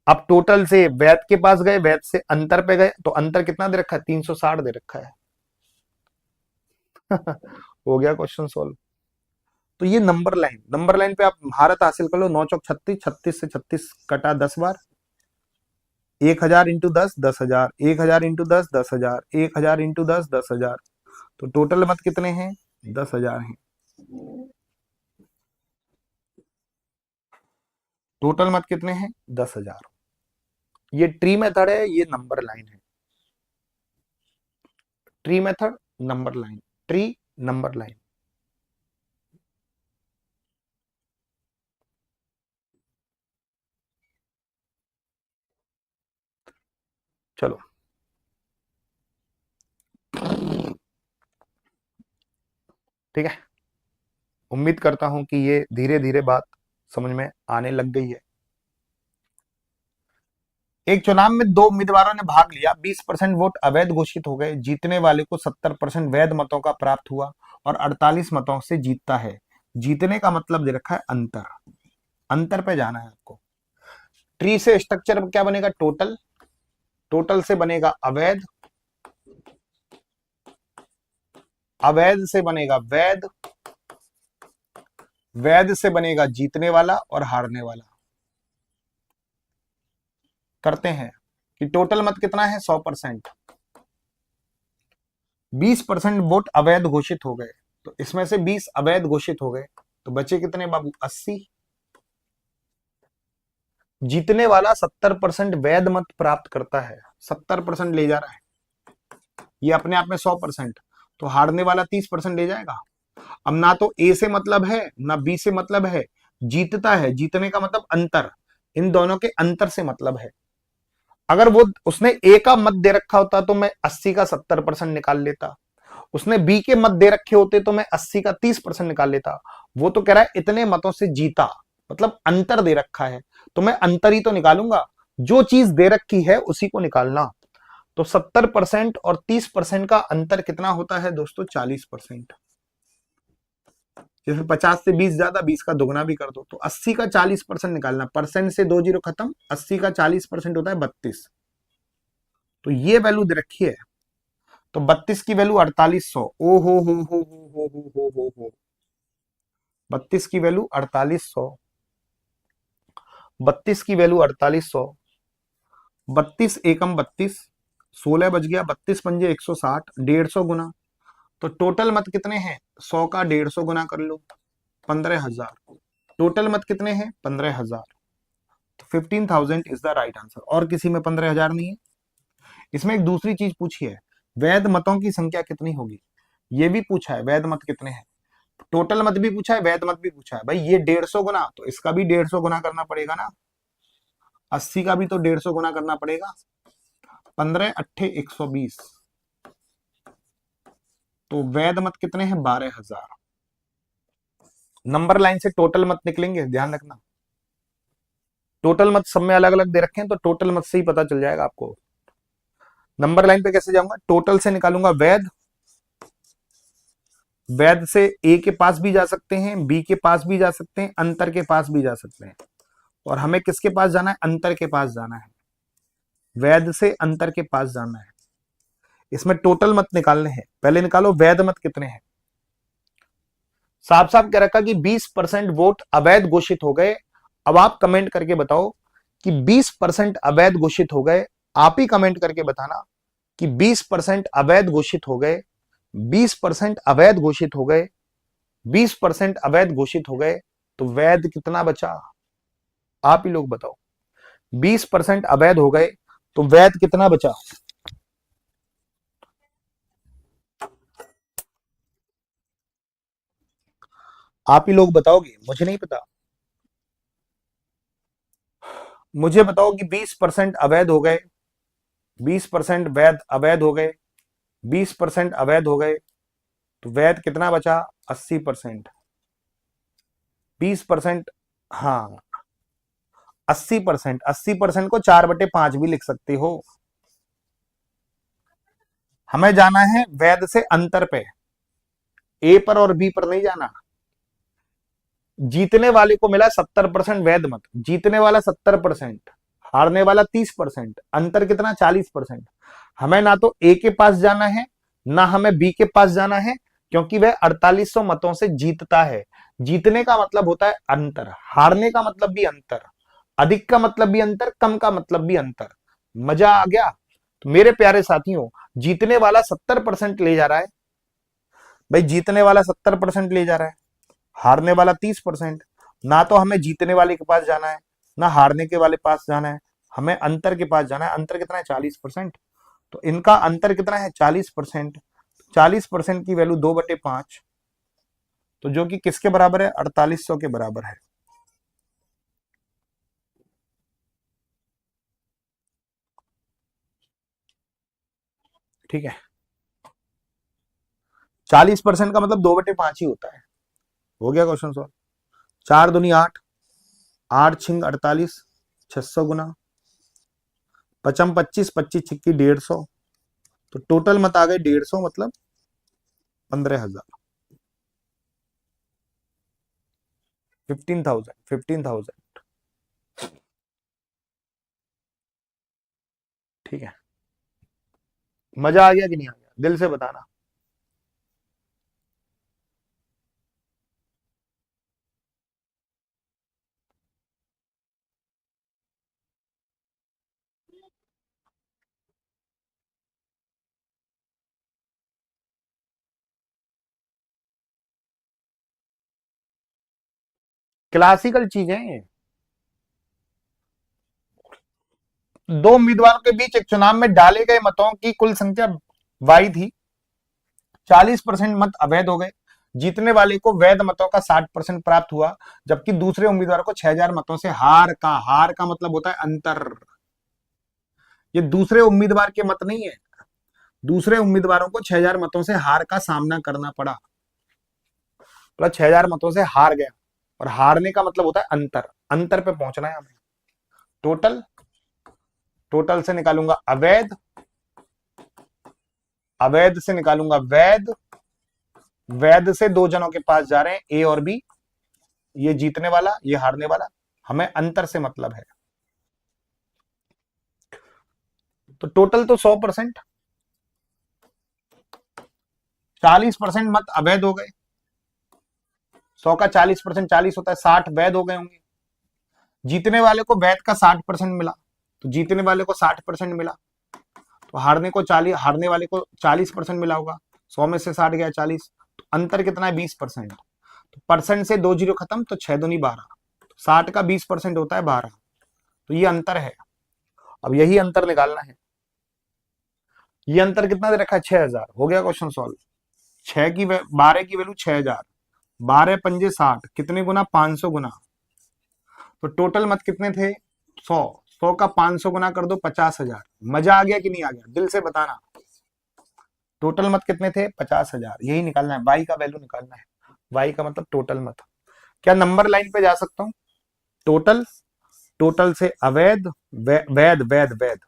अब टोटल से वैध के पास गए, वैध से अंतर पे गए, तो अंतर कितना दे रखा है? 360 दे रखा है। हो गया क्वेश्चन सॉल्व। तो ये नंबर लाइन, नंबर लाइन पे आप महारत हासिल कर लो। 9 चौक 36, 36 से 36 कटा 10 बार, 1000 इंटू 10, 10,000, 1000 इंटू 10, 10,000, 1000 इंटू 10, 10,000। तो टोटल मत कितने हैं? 10,000 हैं। टोटल मत कितने हैं? 10,000। ये ट्री मेथड है, ये नंबर लाइन है। Tree method, number line, tree, number line. चलो ठीक है। उम्मीद करता हूं कि ये धीरे धीरे बात समझ में आने लग गई है। एक चुनाव में दो उम्मीदवारों ने भाग लिया, 20% वोट अवैध घोषित हो गए, जीतने वाले को 70% वैध मतों का प्राप्त हुआ और 48 मतों से जीतता है। जीतने का मतलब दे रखा है अंतर, अंतर पे जाना है आपको। ट्री से स्ट्रक्चर क्या बनेगा? टोटल, टोटल से बनेगा अवैध, अवैध से बनेगा वैध, वैध से बनेगा जीतने वाला और हारने वाला। करते हैं कि टोटल मत कितना है? 100%। 20% वोट अवैध घोषित हो गए, तो इसमें से 20 अवैध घोषित हो गए, तो बचे कितने बाबू? 80। जीतने वाला 70% वैध मत प्राप्त करता है, 70% ले जा रहा है, ये अपने आप में 100%। तो हारने वाला 30% ले जाएगा। अब ना तो ए से मतलब है ना बी से मतलब है, जीतता है, जीतने का मतलब अंतर, इन दोनों के अंतर से मतलब है। अगर वो उसने ए का मत दे रखा होता तो मैं 80 का 70% निकाल लेता, उसने बी के मत दे रखे होते तो मैं 80 का 30% निकाल लेता। वो तो कह रहा है इतने मतों से जीता, मतलब अंतर दे रखा है, तो मैं अंतर ही तो निकालूंगा, जो चीज दे रखी है उसी को निकालना। तो 70% और 30% का अंतर कितना होता है दोस्तों? 40%। जैसे 50 से 20 ज्यादा, 20 का दुगना भी कर दो, तो 80 का 40% निकालना। परसेंट से 2 जीरो खत्म, 80 का 40% होता है 32। तो ये वैल्यू दे रखी है, तो 32 की वैल्यू 4800। ओ हो 32 की वैल्यू 4800, 32 की वैल्यू 4800। 32 एकम 32, 16 बच गया, 32 पंजे 160, 150 गुना। तो टोटल मत कितने हैं? 100 का 150 गुना कर लो, 15,000। टोटल मत कितने हैं? 15,000। तो 15,000 इज द राइट आंसर। और किसी में 15,000 नहीं है। इसमें एक दूसरी चीज पूछी है, वैध मतों की संख्या कितनी होगी, ये भी पूछा है। वैध मत कितने हैं, टोटल मत भी पूछा है, वैध मत भी पूछा है। भाई ये 150 गुना, तो इसका भी 150 गुना करना पड़ेगा ना। 80 का भी तो 150 गुना करना पड़ेगा। 15 अट्ठे 120। तो वैध मत कितने हैं? 12,000। नंबर लाइन से टोटल मत निकलेंगे, ध्यान रखना। टोटल मत सब में अलग अलग दे रखे हैं, तो टोटल मत से ही पता चल जाएगा आपको। नंबर लाइन पे कैसे जाऊंगा? टोटल से निकालूंगा वैध, वैध से ए के पास भी जा सकते हैं, बी के पास भी जा सकते हैं, अंतर के पास भी जा सकते हैं। और हमें किसके पास जाना है? अंतर के पास जाना है। वैध से अंतर के पास जाना है। इसमें टोटल मत निकालने हैं, पहले निकालो वैध मत कितने हैं। साफ साफ कह रखा कि 20% वोट अवैध घोषित हो गए। अब आप कमेंट करके बताओ कि 20% अवैध घोषित हो गए। आप ही कमेंट करके बताना कि 20% अवैध घोषित हो गए, 20% अवैध घोषित हो गए, 20% अवैध घोषित हो गए। तो वैध कितना बचा? आप ही लोग बताओ। 20% अवैध हो गए तो वैध कितना बचा? आप ही लोग बताओगे, मुझे नहीं पता। मुझे बताओ कि 20% अवैध हो गए, 20% वैध अवैध हो गए, 20% अवैध हो गए, तो वैध कितना बचा? 80%। 20%, हाँ 80%। 80% को 4/5 भी लिख सकते हो। हमें जाना है वैध से अंतर पे, ए पर और बी पर नहीं जाना। जीतने वाले को मिला 70% वैध मत, जीतने वाला 70%, हारने वाला 30%, अंतर कितना? 40%। हमें ना तो ए के पास जाना है, ना हमें बी के पास जाना है, क्योंकि वह 4800 मतों से जीतता है। जीतने का मतलब होता है अंतर, हारने का मतलब भी अंतर, अधिक का मतलब भी अंतर, कम का मतलब भी अंतर। मजा आ गया? तो मेरे प्यारे साथियों, जीतने वाला 70% ले जा रहा है। भाई जीतने वाला 70% ले जा रहा है, हारने वाला 30%। ना तो हमें जीतने वाले के पास जाना है, ना हारने के वाले पास जाना है, हमें अंतर के पास जाना है। अंतर कितना है? 40%। तो इनका अंतर कितना है? 40%। 40% की वैल्यू 2/5, तो जो कि किसके बराबर है? 4800 के बराबर है। ठीक है, 40% का मतलब 2/5 ही होता है। हो गया क्वेश्चन सॉल्व। 4 दूनी 8, 8 छिंग 48, 600 गुना, पचम 25, 25 छिक्की 150। तो टोटल मत आ गए 150, मतलब 15,000। 15,000, 15,000। ठीक है, मजा आ गया कि नहीं आ गया? दिल से बताना। क्लासिकल चीजें हैं। दो उम्मीदवारों के बीच एक चुनाव में डाले गए मतों की कुल संख्या वाई थी। 40% मत अवैध हो गए, जीतने वाले को वैध मतों का 60% प्राप्त हुआ, जबकि दूसरे उम्मीदवार को 6,000 मतों से हार का मतलब होता है अंतर। ये दूसरे उम्मीदवार के मत नहीं है, दूसरे उम्मीदवारों को 6,000 मतों से हार का सामना करना पड़ा, मतलब 6,000 मतों से हार गया। और हारने का मतलब होता है अंतर, अंतर पे पहुंचना है हमें। टोटल, टोटल से निकालूंगा अवैध, अवैध से निकालूंगा वैध, वैध से दो जनों के पास जा रहे हैं ए और बी, ये जीतने वाला ये हारने वाला, हमें अंतर से मतलब है। तो टोटल तो 100%, 40% मत अवैध हो गए, 100 का 40%, 40 होता है 60 वैध हो गए होंगे। जीतने वाले को वैध का 60% मिला, तो जीतने वाले को 60% मिला, तो हारने को 40, हारने वाले को 40% मिला होगा। 100 में से 60 गया 40, तो अंतर कितना है 20%। तो परसेंट से 2 जीरो खत्म, तो 6 दूनी 12, 60 का 20% होता है 12, तो ये अंतर है। अब यही अंतर निकालना है। ये अंतर कितना दे रखा है 6000, हो गया क्वेश्चन सॉल्व। 12 की वैल्यू 6000, 12 पंजे 60, कितने गुना 500 गुना, तो टोटल मत कितने थे 100, 100 का 500 गुना कर दो 50,000। मजा आ गया कि नहीं आ गया, दिल से बताना। टोटल मत कितने थे 50,000, यही निकालना है, वाई का वैल्यू निकालना है। वाई का मतलब टोटल मत। क्या नंबर लाइन पे जा सकता हूं? टोटल, टोटल से अवैध, वैध वैध वैध,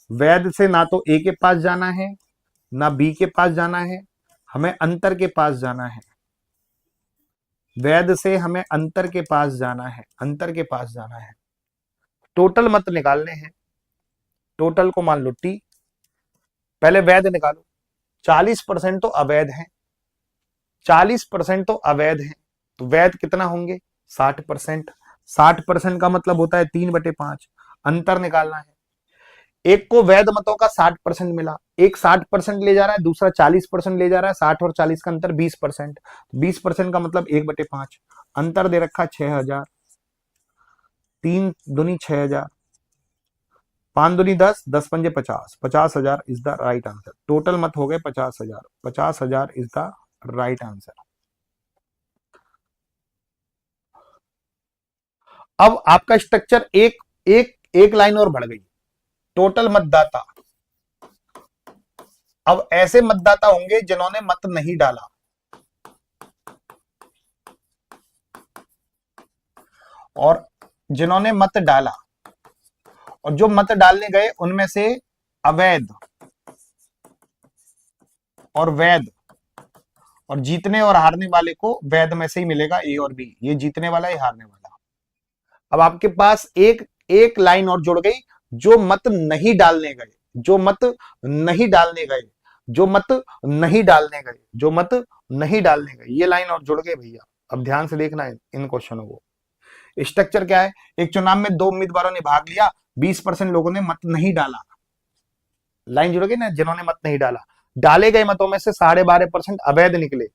वैध से ना तो ए के पास जाना है ना बी के पास जाना है, हमें अंतर के पास जाना है। वैध से हमें अंतर के पास जाना है, अंतर के पास जाना है। टोटल मत निकालने हैं, टोटल को मान लो टी, पहले वैध निकालो। 40% तो अवैध है, 40% तो अवैध है, तो वैध कितना होंगे 60%। 60% का मतलब होता है 3/5। अंतर निकालना है, एक को वैध मतों का 60% मिला, एक 60% ले जा रहा है, दूसरा 40% ले जा रहा है, 60 और 40 का अंतर 20%, 20% का मतलब 1/5। अंतर दे रखा 6000, 3 दूनी 6000, 5 दूनी 10, 10 पंजे 50, 50,000 is the right answer. Total मत हो गए 50,000, 50,000 इज द राइट आंसर। अब आपका स्ट्रक्चर एक एक एक लाइन और बढ़ गई। टोटल मतदाता, अब ऐसे मतदाता होंगे जिन्होंने मत नहीं डाला, और जिन्होंने मत डाला, और जो मत डालने गए उनमें से अवैध और वैध, और जीतने और हारने वाले को वैध में से ही मिलेगा ए और बी, ये जीतने वाला ये हारने वाला। अब आपके पास एक एक लाइन और जुड़ गई, जो मत नहीं डालने गए, जो मत नहीं डालने गए, जो मत नहीं डालने गए, जो मत नहीं डालने गए, ये लाइन और जुड़ गए भैया। अब ध्यान से देखना है इन क्वेश्चनों को। स्ट्रक्चर क्या है, एक चुनाव में 2 उम्मीदवारों ने भाग लिया, 20% लोगों ने मत नहीं डाला, लाइन जुड़ गई ना, जिन्होंने मत नहीं डाला। डाले गए मतों में से 12.5% अवैध निकले,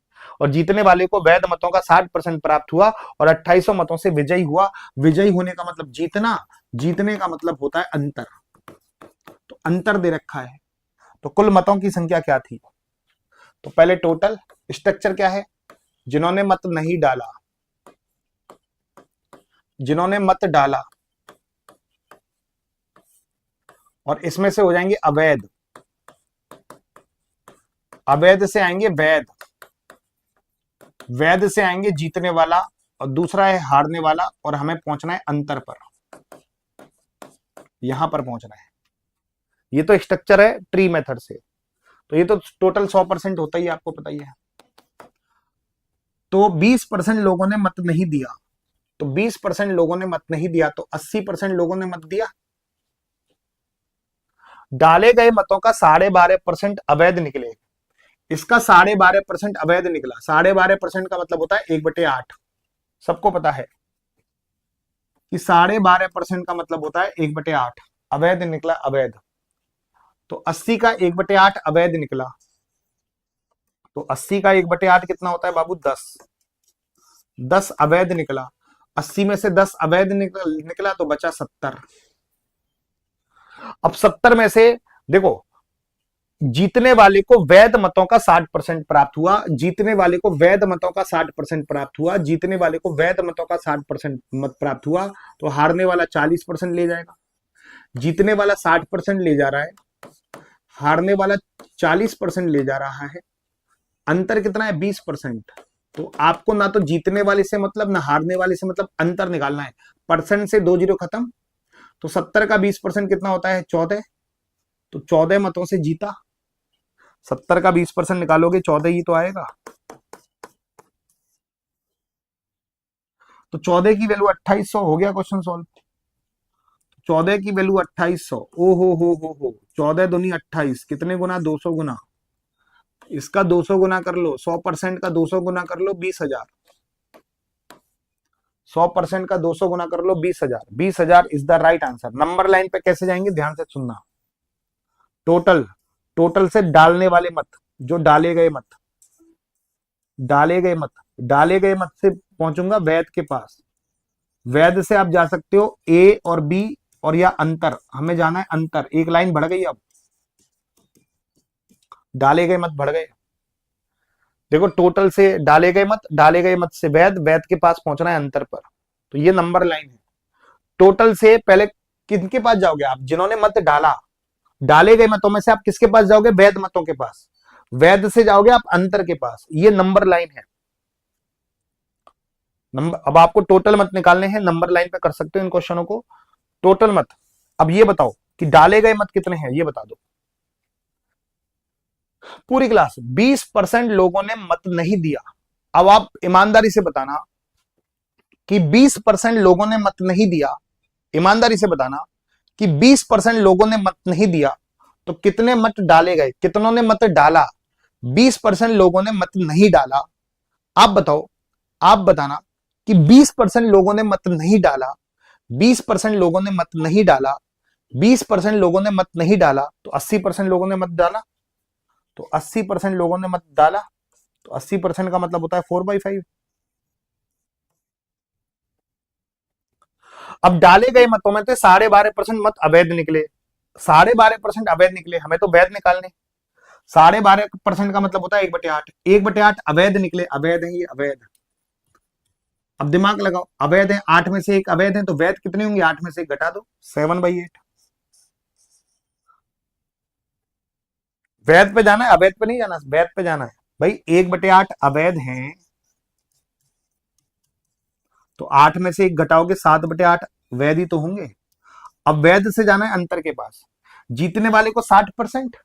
और जीतने वाले को वैध मतों का 60% प्राप्त हुआ, और 2800 मतों से विजयी हुआ। विजयी होने का मतलब जीतना, जीतने का मतलब होता है अंतर, तो अंतर दे रखा है। तो कुल मतों की संख्या क्या थी? तो पहले टोटल, स्ट्रक्चर क्या है, जिन्होंने मत नहीं डाला, जिन्होंने मत डाला, और इसमें से हो जाएंगे अवैध, अवैध से आएंगे वैध, वैध से आएंगे जीतने वाला, और दूसरा है हारने वाला, और हमें पहुंचना है अंतर पर, यहां पर पहुंचना है। ये तो स्ट्रक्चर है ट्री मेथड से, तो ये तो टोटल 100% होता ही आपको पता ही है। तो 20% लोगों ने मत नहीं दिया, तो 20% लोगों ने मत नहीं दिया, तो 80% लोगों ने मत दिया। डाले गए मतों का 12.5% अवैध निकले, इसका 12.5% अवैध निकला। 12.5% का मतलब होता है 1/8, सबको पता है कि 12.5% का मतलब होता है 1/8, अवैध निकला, अवैध। तो 80 का 1/8 अवैध निकला, तो 80 का 1/8 कितना होता है बाबू 10, 10 अवैध निकला। 80 में से 10 अवैध निकला तो बचा 70। अब 70 में से देखो, जीतने वाले को वैध मतों का 60% प्राप्त हुआ, जीतने वाले को वैध मतों का 60% प्राप्त हुआ, जीतने वाले को वैध मतों का 60% मत प्राप्त हुआ, तो हारने वाला 40% ले जाएगा। जीतने वाला 60% ले जा रहा है, हारने वाला 40% ले जा रहा है, अंतर कितना है 20%। तो आपको ना तो जीतने वाले से मतलब ना हारने वाले से मतलब, अंतर निकालना है। परसेंट से 2 जीरो खत्म, तो 70 का 20% कितना होता है? 14। तो 14 मतों से जीता। 70 का 20% निकालोगे 14 ही तो आएगा। तो 14 की वैल्यू 2800 हो गया क्वेश्चन सॉल्व। 14 की वैल्यू 2800। ओ हो 14 दूनी 28, कितने गुना? 200 गुना। इसका 200 गुना कर लो, 100% का 200 गुना कर लो 20,000। 100% का 200 गुना कर लो 20,000। 20,000 is the right answer. Number line पे कैसे जाएंगे, ध्यान से सुनना। टोटल, टोटल से डालने वाले मत, जो डाले गए मत, डाले गए मत, डाले गए मत से पहुंचूंगा वैध के पास। वैध से आप जा सकते हो ए और बी, और या अंतर, हमें जाना है अंतर। एक लाइन बढ़ गई, अब डाले गए मत बढ़ गए। देखो टोटल से डाले गए मत, डाले गए मत से वैध, वैध के पास पहुंचना है अंतर पर। तो ये नंबर लाइन है। टोटल से पहले किनके पास जाओगे आप? जिन्होंने मत डाला। डाले गए मतों में से आप किसके पास जाओगे? वैध मतों के पास। वैध से जाओगे आप अंतर के पास। ये नंबर लाइन है। नंबर, अब आपको टोटल मत निकालने हैं, नंबर लाइन पे कर सकते हो इन क्वेश्चनों को। टोटल मत। अब ये बताओ कि डाले गए मत कितने हैं, ये बता दो। पूरी क्लास 20% लोगों ने मत नहीं दिया। अब आप ईमानदारी से बताना कि 20% लोगों ने मत नहीं दिया। ईमानदारी से बताना कि 20% लोगों ने मत नहीं दिया, तो कितने मत डाले गए? कितनों ने मत डाला? 20% लोगों ने मत नहीं डाला। आप बताओ, आप बताना कि 20% लोगों ने मत नहीं डाला। 20% लोगों ने मत नहीं डाला। 20% लोगों ने मत नहीं डाला, तो 80% लोगों ने मत डाला। तो 80% लोगों ने मत डाला, तो 80% का मतलब होता है 4/5। अब डाले गए मतों में से 12.5% मत अवैध निकले। 12.5% अवैध निकले, हमें तो वैध निकालने। 12.5% का मतलब होता है 1/8। 1/8 अवैध निकले, अवैध है ये, अवैध। अब दिमाग लगाओ, अवैध है, 8 में से एक अवैध है, तो वैध कितने होंगे? 8 में से एक घटा दो, 7/8। वैध पे जाना है, अवैध पे नहीं जाना, वैध पे जाना है। भाई 1/8 अवैध है, तो 8 में से एक घटाओगे, 7/8 वैध ही तो होंगे। अब वैध से जाना है अंतर के पास। जीतने वाले को 60%।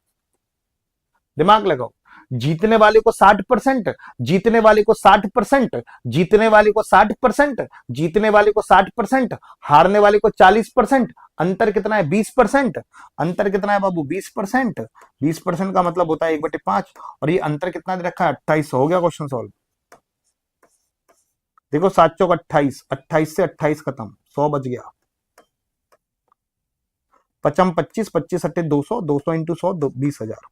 दिमाग लगाओ, जीतने वाले को 60%, जीतने वाले को 60%, जीतने वाले को 60%, जीतने वाले को 60%, हारने वाले को 40%। अंतर कितना है? 20%। अंतर कितना है बाबू? 20%। 20% का मतलब होता है 1/5। और ये अंतर कितना दे रखा है? 28। हो गया क्वेश्चन सॉल्व। देखो 7 चौक 28, 28 से 28 खत्म, 100 बच गया। पचम 25, 25 अट्ठे 200, 200 इंटू 100, 20,000।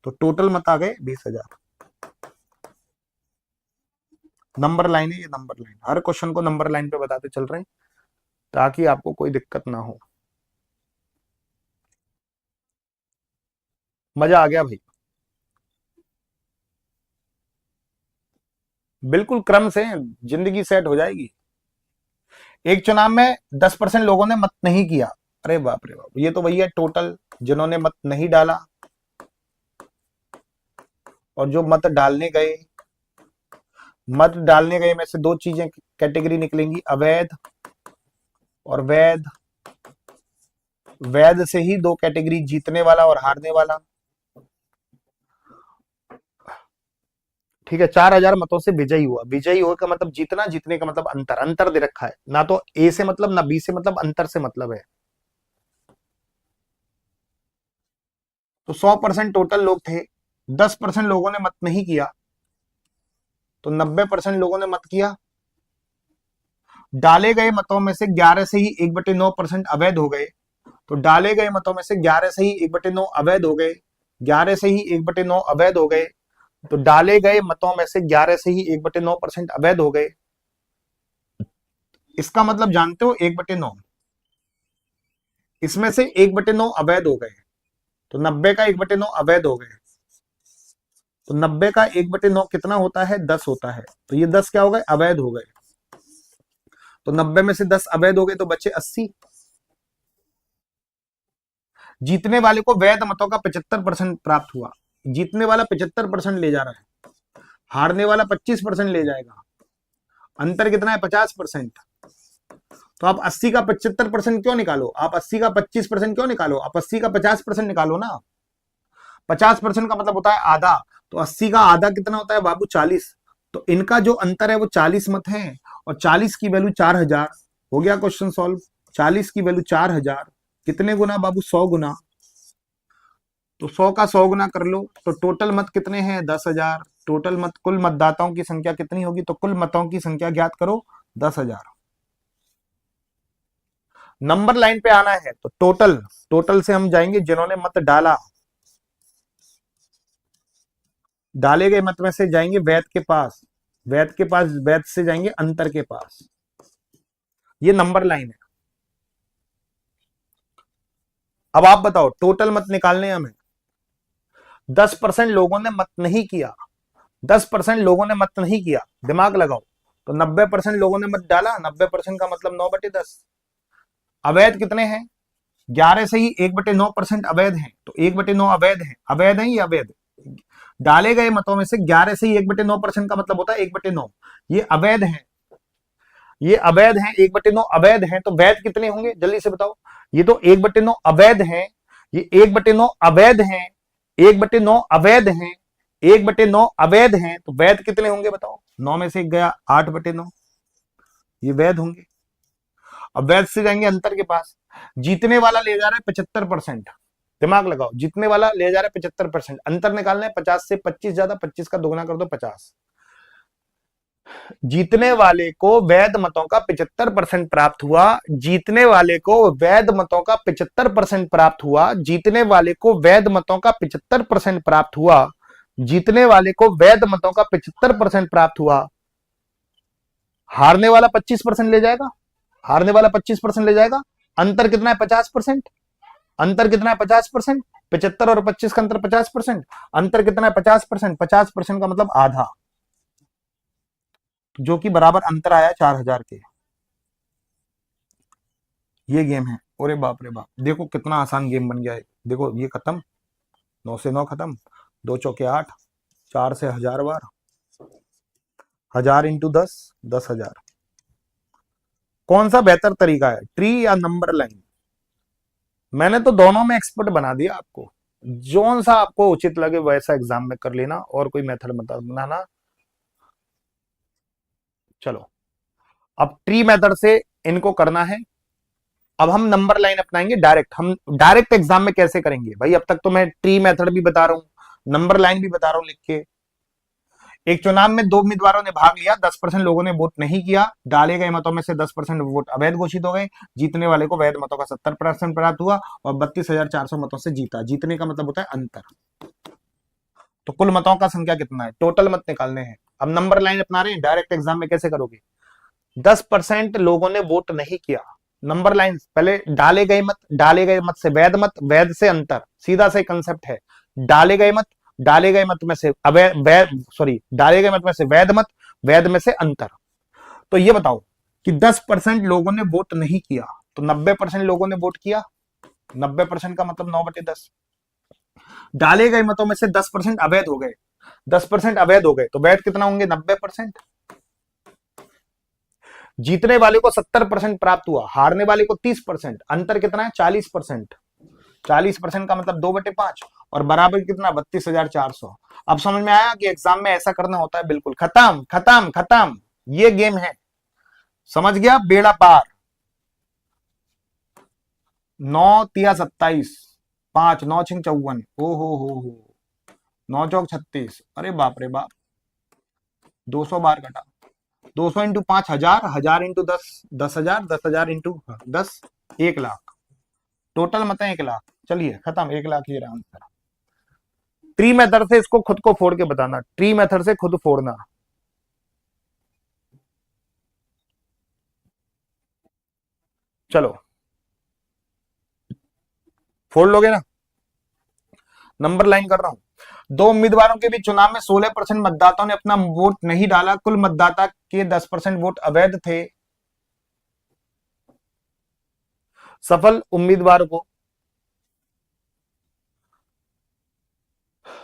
तो टोटल मत आ गए 20,000। नंबर लाइन है ये, नंबर लाइन। हर क्वेश्चन को नंबर लाइन पे बताते चल रहे हैं ताकि आपको कोई दिक्कत ना हो। मजा आ गया भाई? बिल्कुल क्रम से जिंदगी सेट हो जाएगी। एक चुनाव में 10% लोगों ने मत नहीं किया। अरे बाप रे बाप, ये तो वही है टोटल जिन्होंने मत नहीं डाला और जो मत डालने गए। मत डालने गए में से दो चीजें कैटेगरी निकलेंगी, अवैध और वैध। वैध से ही दो कैटेगरी, जीतने वाला और हारने वाला। ठीक है, 4,000 मतों से विजयी हुआ। विजयी हो का मतलब जीतना, जीतने का मतलब अंतर। अंतर दे रखा है, ना तो ए से मतलब ना बी से मतलब, अंतर से मतलब है। तो 100% टोटल लोग थे, 10% लोगों ने मत नहीं किया, तो 90% लोगों ने मत किया। डाले गए मतों में से 11 से ही 1/9% अवैध हो गए। तो डाले गए मतों में से 11 से ही 1/9 अवैध हो गए। 11 से ही 1/9 अवैध हो गए। तो डाले गए मतों में से 11 से ही 1/9% अवैध हो गए। इसका मतलब जानते हो, 1/9, इसमें से 1/9 अवैध हो गए, तो 90 का 1/9 अवैध हो गए। तो 90 का 1/9 कितना होता है? 10 होता है। तो ये 10 क्या हो गए? अवैध हो गए। तो 90 में से 10 अवैध हो गए, तो बचे 80। जीतने वाले को वैध मतों का 75% प्राप्त हुआ। जीतने वाला 75% ले जा रहा है, हारने वाला 25% ले जाएगा। अंतर कितना है? 50%। तो आप 80 का 75% क्यों निकालो, आप 80 का 25% क्यों निकालो, आप 80 का 50% निकालो ना। 50% का मतलब होता है आधा, तो 80 का आधा कितना होता है बाबू 40। तो इनका जो अंतर है वो 40 मत है, और 40 की वैल्यू 4000। हो गया क्वेश्चन सॉल्व। 40 की वैल्यू 4000, कितने गुना बाबू 100 गुना। तो 100 का 100 गुना कर लो, तो टोटल मत कितने हैं 10,000। टोटल मत, कुल मतदाताओं की संख्या कितनी होगी, तो कुल मतों की संख्या ज्ञात करो 10,000। नंबर लाइन पे आना है तो टोटल, टोटल से हम जाएंगे जिन्होंने मत डाला, डाले गए मत में से जाएंगे वैध के पास, वैध के पास, वैध से जाएंगे अंतर के पास। ये नंबर लाइन है। अब आप बताओ टोटल मत निकालने हमें। 10% लोगों ने मत नहीं किया, 10% लोगों ने मत नहीं किया, दिमाग लगाओ। तो 90% लोगों ने मत डाला, 90% का मतलब 9/10। अवैध कितने हैं, 11 से ही 1/9% अवैध हैं, तो 1/9 अवैध हैं। अवैध है ये अवैध, डाले गए मतों में से 11 से ही 1/9% का मतलब होता है 1/9। ये अवैध है, ये अवैध है, 1/9 अवैध है। तो वैध कितने होंगे जल्दी से बताओ। ये तो 1/9 अवैध है, ये 1/9 अवैध है, 1/9 अवैध है, 1/9 अवैध है। तो वैध कितने होंगे बताओ, 9 में से 1 गया, 8/9, ये वैध होंगे। अब वैध से जाएंगे अंतर के पास। जीतने वाला ले जा रहा है 75%, दिमाग लगाओ, जीतने वाला ले जा रहा है 75%। अंतर निकालना है, 50 से 25 ज्यादा, 25 का दोगुना कर दो 50। जीतने वाले को वैध मतों का 75% प्राप्त हुआ, जीतने वाले को वैध मतों का 75% प्राप्त हुआ, जीतने वाले को वैध मतों का 75% प्राप्त हुआ, जीतने वाले को वैध मतों का 75% प्राप्त हुआ। हारने वाला 25% ले जाएगा, हारने वाला 25% ले जाएगा। अंतर कितना है 50%, अंतर कितना है 50%, 75 और 25 का अंतर 50%, अंतर कितना है 50%, 50% का मतलब आधा, जो कि बराबर अंतर आया 4000 के। ये गेम है। अरे बाप रे बाप, देखो कितना आसान गेम बन गया है। देखो ये खत्म, 9 से 9 खत्म, 2 चौके 8, 4 से 1000 बार, 1000 इंटू 10, 10,000। कौन सा बेहतर तरीका है, ट्री या नंबर लाइन? मैंने तो दोनों में एक्सपर्ट बना दिया आपको, जोन सा आपको उचित लगे वैसा एग्जाम में कर लेना, और कोई मेथड मत बनाना। चलो अब ट्री मेथड से इनको करना है। अब हम नंबर लाइन अपनाएंगे डायरेक्ट। हम डायरेक्ट एग्जाम में कैसे करेंगे भाई, अब तक तो मैं ट्री मेथड भी बता रहा हूं, नंबर लाइन भी बता रहा हूं लिख के। एक चुनाव में 2 उम्मीदवारों ने भाग लिया, 10% लोगों ने वोट नहीं किया, डाले गए मतों में से 10% वोट अवैध घोषित हो गए, जीतने वाले को वैध मतों का 70% प्राप्त हुआ और 32,400 मतों से जीता। जीतने का मतलब होता है अंतर। तो कुल मतों का संख्या कितना है, टोटल मत निकालने हैं। अब नंबर लाइन अपना रहे हैं, डायरेक्ट एग्जाम में कैसे करोगे। 10% लोगों ने वोट नहीं किया, नंबर लाइन पहले डाले गए मत, डाले गए मत से वैध मत, वैध से अंतर, सीधा सा कंसेप्ट है। डाले गए मत, डाले गए मत में से डाले गए मत में से वैध मत, वैध में से अंतर। तो ये बताओ कि 10% लोगों ने वोट नहीं किया, तो 90% लोगों ने वोट किया, 90% का मतलब 9/10। डाले गए मतों में से 10% अवैध हो गए, 10% अवैध हो गए, तो वैध कितना होंगे 90%। जीतने वाले को 70% प्राप्त हुआ, हारने वाले को 30%, अंतर कितना है 40%। 40% का मतलब 2/5, और बराबर कितना 32,400। अब समझ में आया कि एग्जाम में ऐसा करना होता है। बिल्कुल खत्म खत्म खत्म, ये गेम है, समझ गया, बेड़ा पार। 9 तिया 27, 5 9 6 54, ओ हो 9 चौक 36, अरे बाप रे बाप, 200 बार कटा। 200 इंटू 5 1000, 1000 इंटू 10 10,000, 10,000 इंटू 10 1,00,000। टोटल मत है 1,00,000। चलिए खत्म, 1,00,000 ये रहा आंसर। ट्री मेथड से इसको खुद को फोड़ के बताना, ट्री मेथड से खुद फोड़ना। चलो फोड़ लोगे ना, नंबर लाइन कर रहा हूं। 2 उम्मीदवारों के बीच चुनाव में 16% मतदाताओं ने अपना वोट नहीं डाला, कुल मतदाता के 10% वोट अवैध थे। सफल उम्मीदवार को,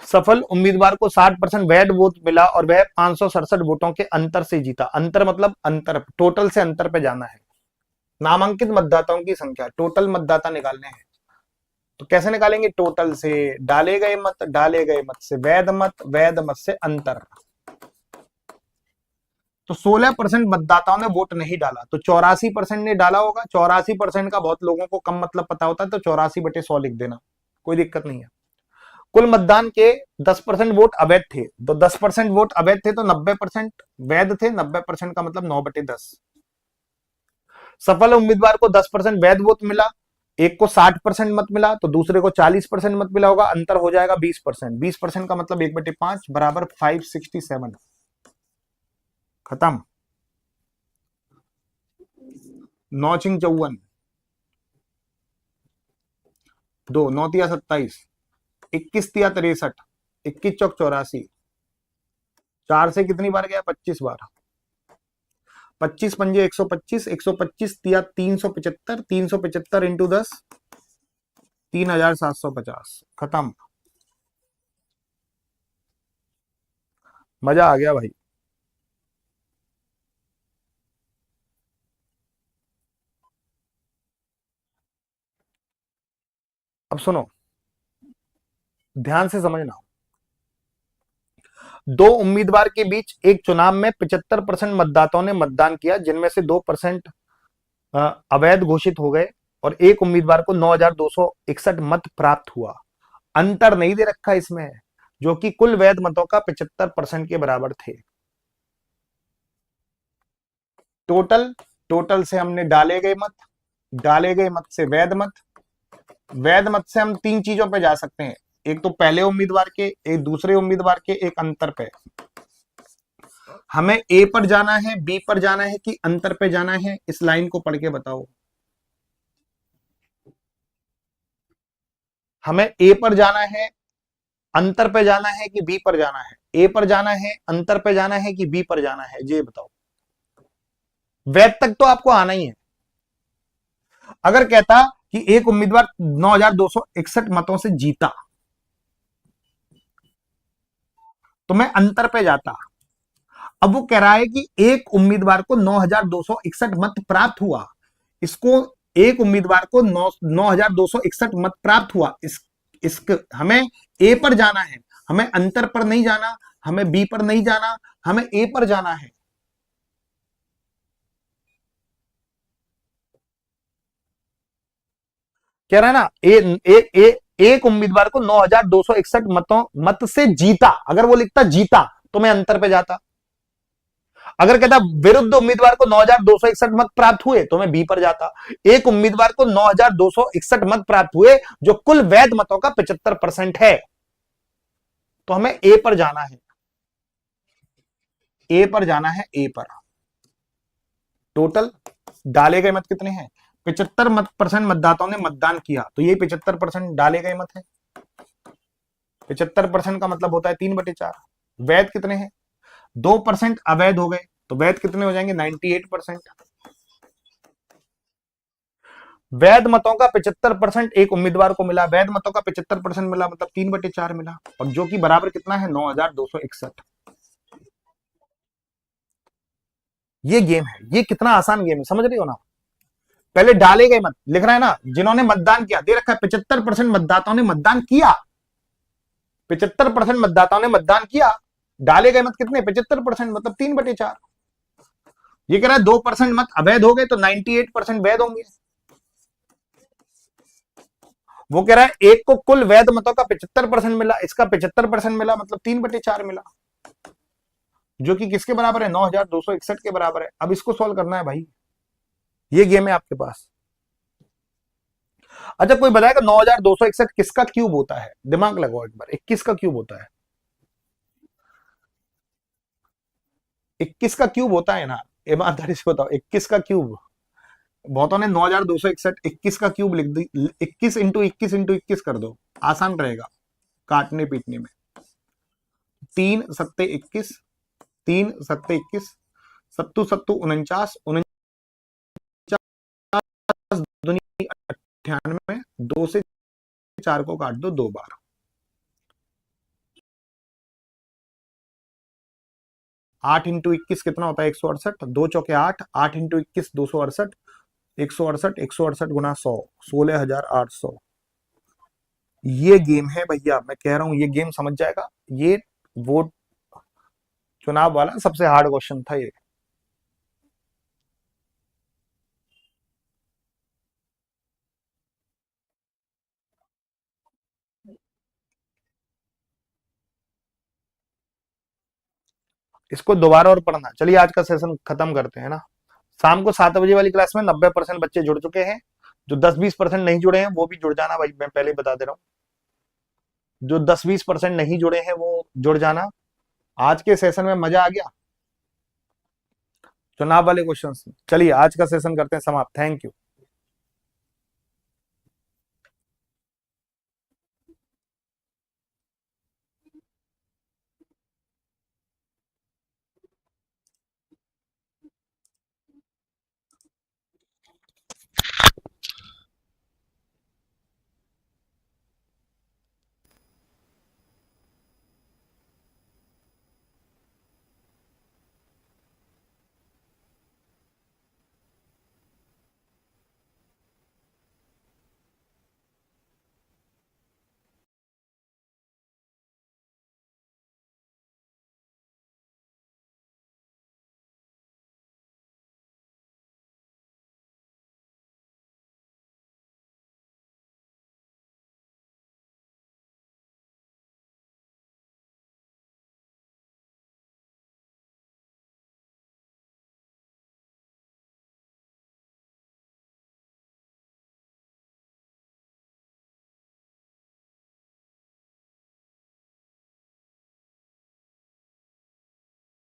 सफल उम्मीदवार को 60% वैध वोट मिला और वह 567 वोटों के अंतर से जीता। अंतर मतलब अंतर, टोटल से अंतर पे जाना है, नामांकित मतदाताओं की संख्या, टोटल मतदाता निकालने हैं। तो कैसे निकालेंगे? टोटल से डाले गए मत से वैध मत से अंतर। तो 16% मतदाताओं ने वोट नहीं डाला, तो 84% ने डाला होगा। 84% का बहुत लोगों को कम मतलब पता होता है, तो 84/100 लिख देना, कोई दिक्कत नहीं है। कुल मतदान के 10% वोट अवैध थे, तो 10% वोट अवैध थे, तो 90% वैध थे। 90% का मतलब 9/10। सफल उम्मीदवार को 10% वैध वोट मिला, एक को 60% मत मिला, तो दूसरे को 40% मत मिला होगा, अंतर हो जाएगा 20%। 20% का मतलब 1/5 बराबर 567। खत्म। 9×54, 2 9 27, 21 63, 21 चौक 84, 4 से कितनी बार गया? 25 बार। 25×5 125, 125 तिया 375, 375 इंटू 10 3750। खत्म। मजा आ गया भाई। अब सुनो, ध्यान से समझना। दो उम्मीदवार के बीच एक चुनाव में 75% मतदाताओं ने मतदान किया, जिनमें से 2% अवैध घोषित हो गए, और एक उम्मीदवार को 9261 मत प्राप्त हुआ। अंतर नहीं दे रखा इसमें, जो कि कुल वैध मतों का 75% के बराबर थे। टोटल, टोटल से हमने डाले गए मत से वैध मत से हम तीन चीजों पे जा सकते हैं। एक तो पहले उम्मीदवार के, एक दूसरे उम्मीदवार के, एक अंतर पे। हमें ए पर जाना है, बी पर जाना है, कि अंतर पे जाना है? इस लाइन को पढ़ के बताओ। हमें ए पर जाना है, अंतर पे जाना है, कि बी पर जाना है? ए पर जाना है, अंतर पे जाना है, कि बी पर जाना है? ये बताओ। वैध तक तो आपको आना ही है। अगर कहता कि एक उम्मीदवार 9261 मतों से जीता, तो मैं अंतर पे जाता। अब वो कह रहा है कि एक उम्मीदवार को 9261 मत प्राप्त हुआ। इसको, एक उम्मीदवार को 9261 मत प्राप्त हुआ, हमें ए पर जाना है, हमें अंतर पर नहीं जाना, हमें बी पर नहीं जाना, हमें ए पर जाना है। कह रहा है ना, एक उम्मीदवार को 9261 मत से जीता। अगर वो लिखता जीता, तो मैं अंतर पे जाता। अगर कहता विरुद्ध उम्मीदवार को 9261 मत प्राप्त हुए, तो मैं बी पर जाता। एक उम्मीदवार को 9261 मत प्राप्त हुए, जो कुल वैध मतों का 75% है, तो हमें ए पर जाना है। ए पर जाना है, ए पर। टोटल डाले गए मत कितने हैं? 75% मतदाताओं ने मतदान किया, तो ये 75% डाले गए मत है। 75% का मतलब होता है 3/4। वैध कितने हैं? 2% अवैध हो गए, तो वैध कितने हो जाएंगे? 98%। वैध मतों का 75% एक उम्मीदवार को मिला, वैध मतों का 75% मिला, मतलब 3/4 मिला, और जो कि बराबर कितना है? 9261। ये गेम है, ये कितना आसान गेम है, समझ रही हो ना? पहले डाले गए मत लिख रहा है ना, जिन्होंने मतदान किया, दे रखा है 75% मतदाताओं ने मतदान किया। 75% मतदाताओं ने मतदान किया, डाले गए मत कितने? 75%, मतलब 3/4। ये कह रहा है 2% मत अवैध हो गए, तो 98% वैध होंगे। वो कह रहा है एक को कुल वैध मतों का 75% मिला, इसका 75% मिला, मतलब 3/4 मिला, जो कि किसके बराबर है? 9261 के बराबर है। अब इसको सॉल्व करना है भाई, ये गेम है आपके पास। अच्छा, कोई बताएगा 9261 किसका क्यूब होता है? दिमाग लगाओ एक बार, 21 का क्यूब होता है। 21 का क्यूब होता है ना, ईमानदारी से बताओ, 21 का क्यूब। बहुतों ने 9261 21 का क्यूब लिख दी। 21 × 21 × 21 कर दो, आसान रहेगा काटने पीटने में। 3×7 = 21, 3×7 = 21, सत्तू सत्तू 49, 49 दूनी 98, 2 से 4 को काट दो 2 बार। 8 × 21 कितना होता है? 168, 2 चौके 8, 8 × 21 268, 168 गुना 100, 16,800। ये गेम है भैया, मैं कह रहा हूं ये गेम समझ जाएगा। ये वो चुनाव वाला सबसे हार्ड क्वेश्चन था ये। इसको दोबारा और पढ़ना। चलिए आज का सेशन खत्म करते हैं ना। शाम को 7 बजे वाली क्लास में 90% बच्चे जुड़ चुके हैं। जो 10-20% नहीं जुड़े हैं वो भी जुड़ जाना भाई, मैं पहले ही बता दे रहा हूँ। जो 10-20% नहीं जुड़े हैं वो जुड़ जाना। आज के सेशन में मजा आ गया चुनाव वाले क्वेश्चंस। चलिए आज का सेशन करते हैं समाप्त। Thank you.